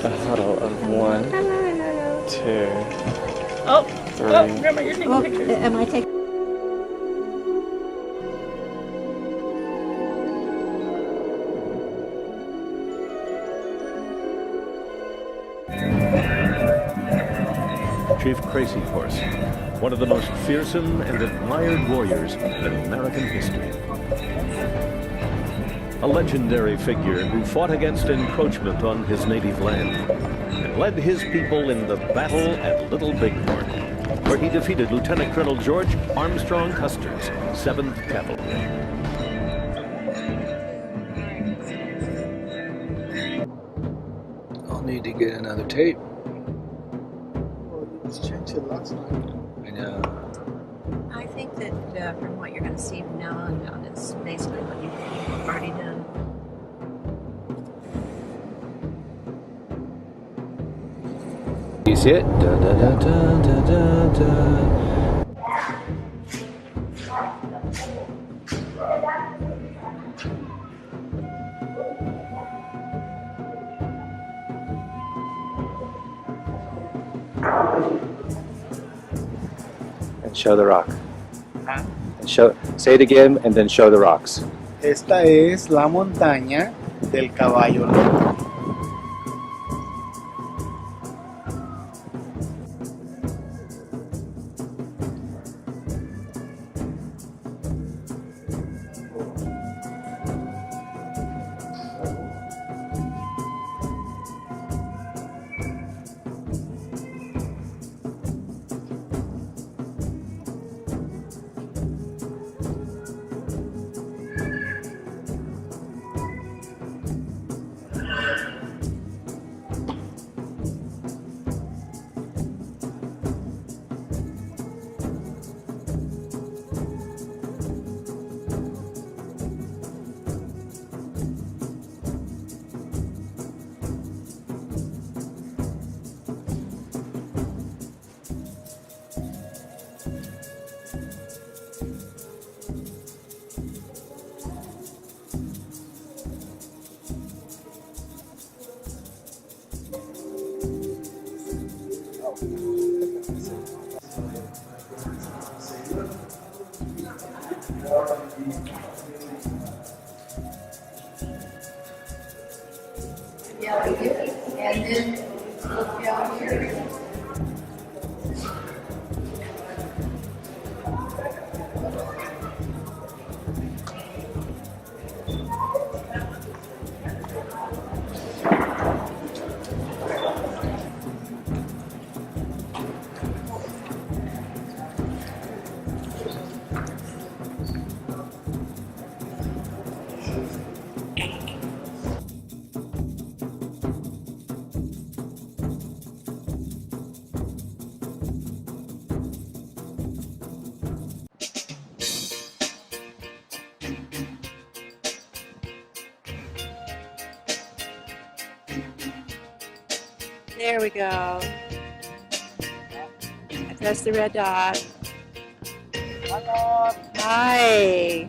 A huddle of 1, 2, 3. Oh, Grandma, you're taking pictures. Am I taking? Chief Crazy Horse, one of the most fearsome and admired warriors in American history. A legendary figure who fought against encroachment on his native land and led his people in the battle at Little Bighorn, where he defeated Lieutenant Colonel George Armstrong Custer's 7th Cavalry. I'll need to get another tape. It's changed it last night. I know. I think that from what you're going to see from now on down is basically what you've already done. You see it? Da, da, da, da, da, da, da. And show the rock. And show, say it again and then show the rocks. Esta es la montaña del caballo loco. And then look down here. There we go. I press the red dot. Hi.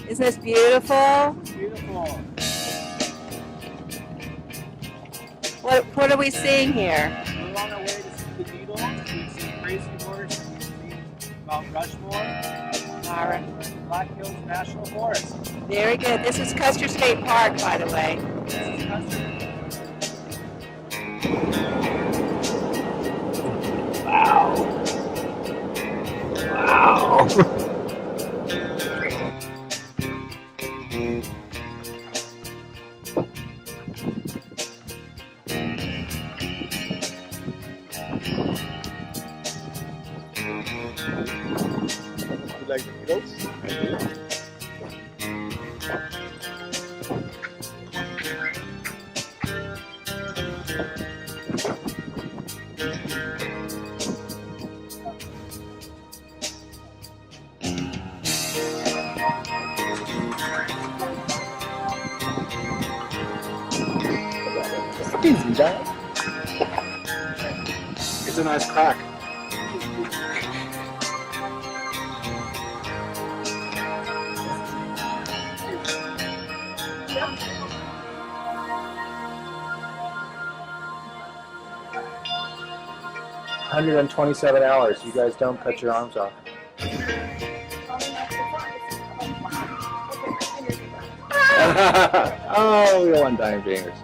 Isn't this beautiful? Beautiful. What are we seeing here? We're on our way to see the Needle. We've seen Crazy Horse. We've seen Mount Rushmore. All right. We're in Black Hills National Forest. Very good. This is Custer State Park, by the way. This is Custer. Wow. Wow. You like the needles? Easy, Dad. It's a nice crack. $127. You guys don't cut your arms off. Oh, we don't want dying fingers.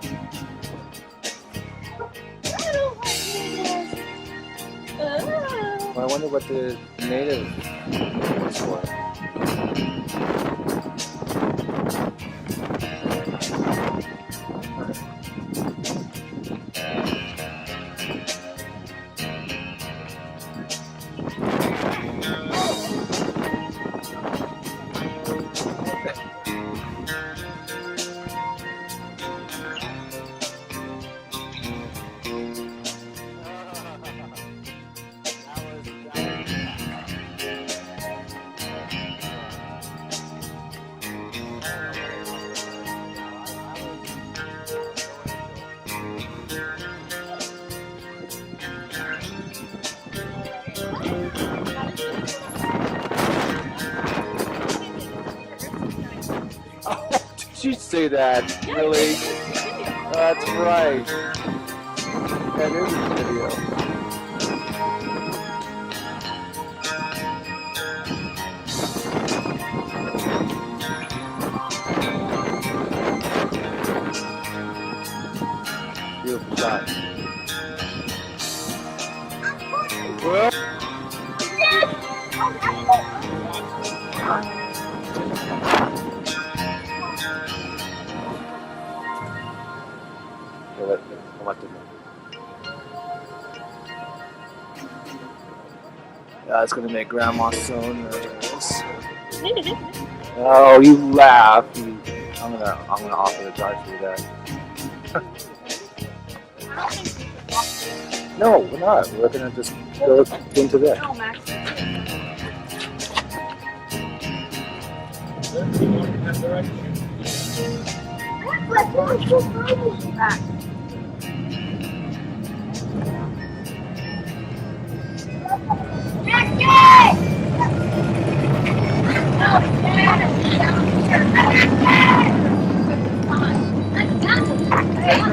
Well, I wonder what the native was for. Did you say that? Really? That's right. That is a video. Beautiful shot. Well. It's gonna make Grandma so nervous. Oh, you laugh. I'm gonna offer to charge you that. No, we're not. We're gonna just go into this.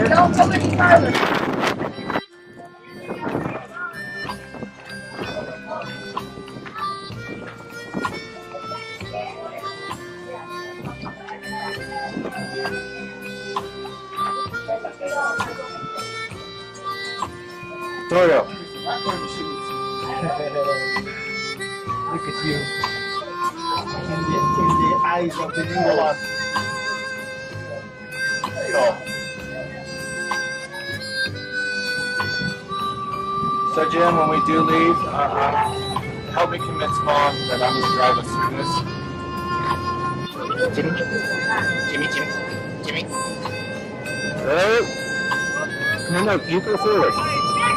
Don't go any further. Toyo. Look at you. In the eyes of the needle. There you go. So Jim, when we do leave, help me convince Mom that I'm gonna drive us through this. Jimmy. No, you go forward.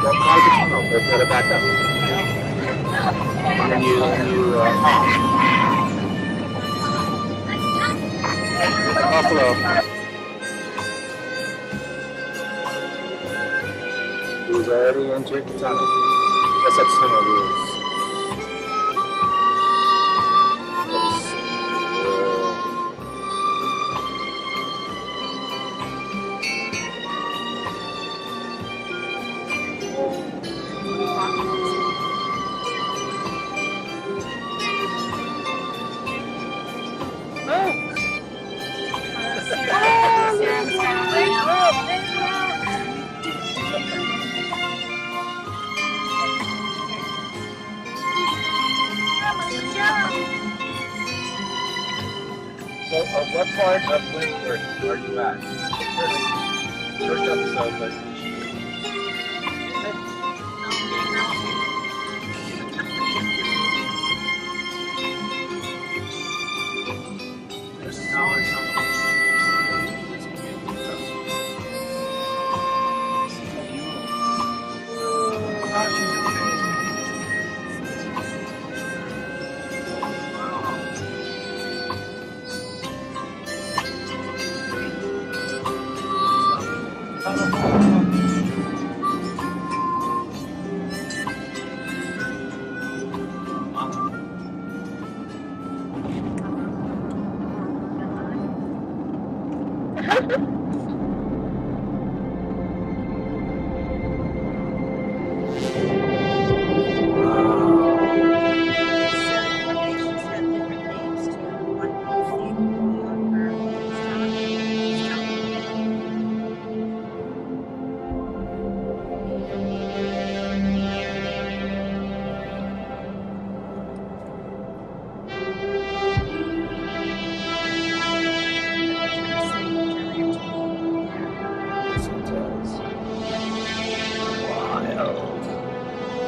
Don't cause the tunnel. Let's let it back up. And then you Buffalo. He's already entered the tunnel. Guess that's tunnel rules. Let's see. So, what part of Blakeburg are you at? First episode was there's an hour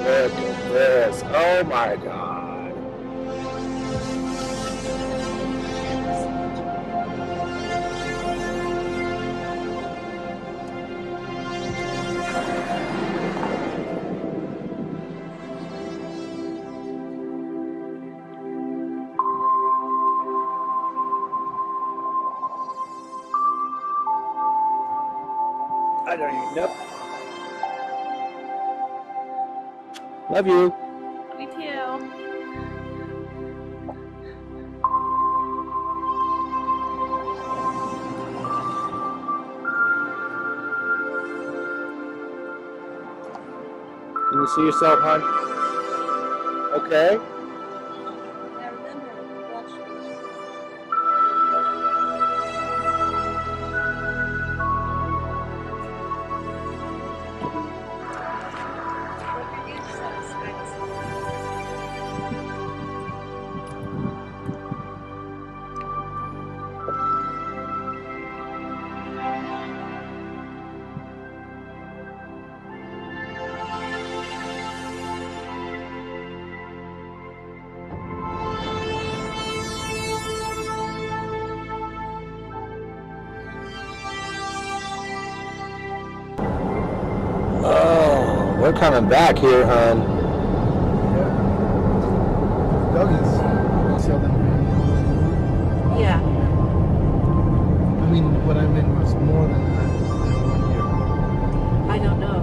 Look at this. Oh my God. I don't even know. Love you. Me too. Can you see yourself, hon? Okay. Oh, we're coming back here, hon. Yeah. I mean, what I meant was more than that. I don't know.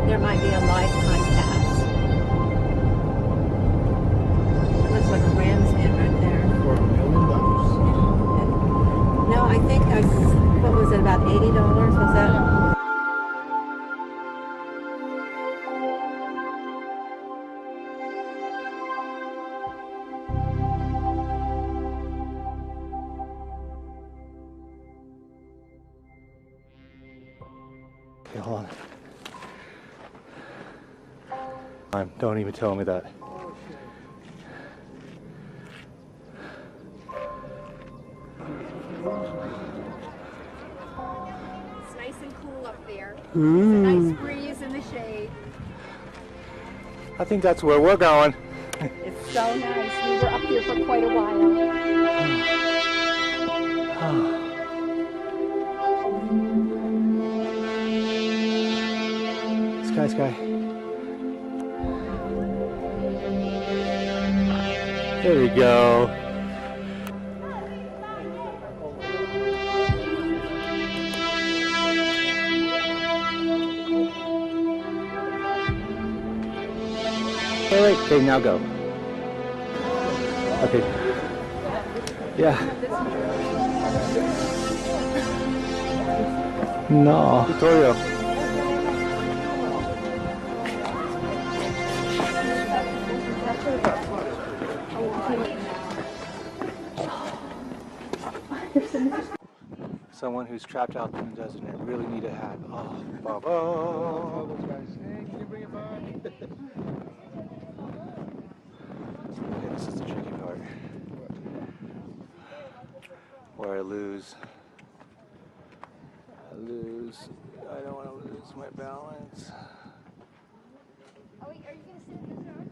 There might be a lifetime pass. It looks like a ram's head right there. For $1 million. No, I think what was it, about $80? Was that? Okay, hold on. Don't even tell me that. It's nice and cool up there. Ooh. It's a nice breeze in the shade. I think that's where we're going. It's so nice. We were up here for quite a while. Sky. There we go. Wait. Okay, now go. Okay. Yeah. No. Victoria. Someone who's trapped out in the desert and they really need a hat. Oh, Bob. Oh. Hey, can you bring it back? Okay, this is the tricky part. Where I lose. I don't want to lose my balance. Are you going to sit in this room?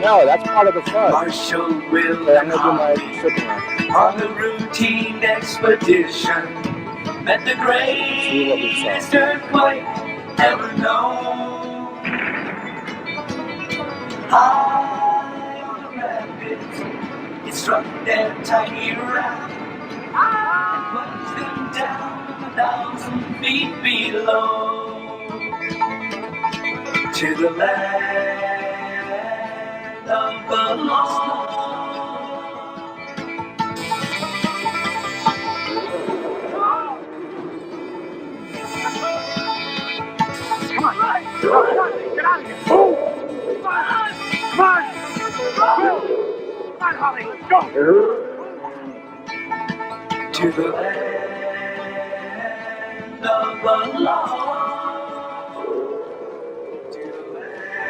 No, that's part of the fun. Marshall will I'm gonna do my shipping run. on the routine expedition met the greatest earthquake ever known. High on the rapids, it struck their tiny raft and plunged them down 1,000 feet below to the land of the lost. Come on, get out of here. Come on. Come on, Holly, go. To the land of the lost. To the land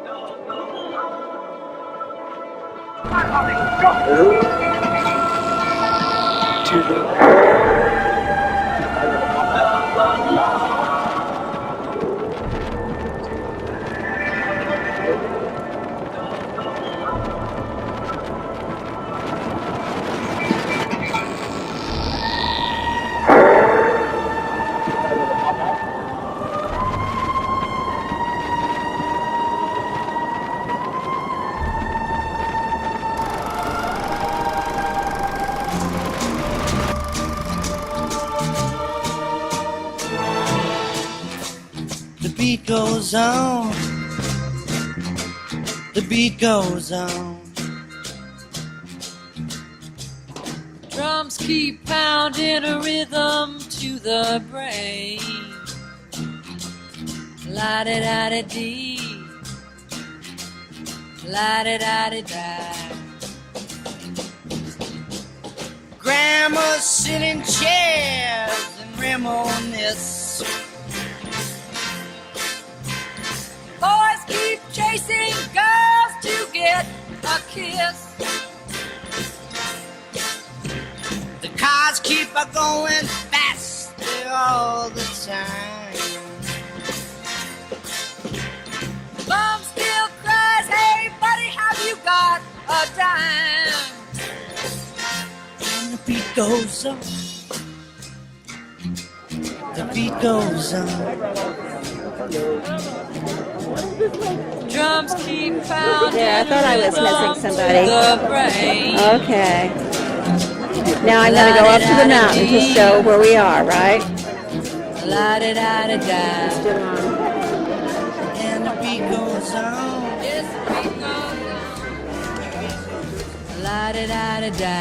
of the lost. Come on, Holly, go. To the land of the lost. The beat goes on. The beat goes on. Drums keep pounding a rhythm to the brain. La-di-da-di-dee, la-di-da-di-da. Grandmas sit in chairs and reminisce. Boys keep chasing girls to get a kiss. The cars keep a going faster all the time. Mom still cries, hey buddy, have you got a dime? And the beat goes on. The beat goes on. Drums keep pounding. Yeah, I thought I was missing somebody. The brain. Okay. Now I'm going to go up to the mountain to show where we are, right? La-di-da-di-da. And the beat goes on. Yes, the beat goes on. La-di-da-di-da.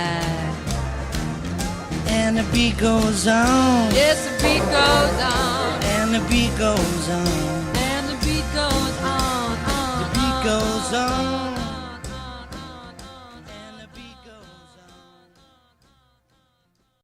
And the beat goes on. Yes, the beat goes on. And the beat goes on. And the beat goes on, The beat goes on.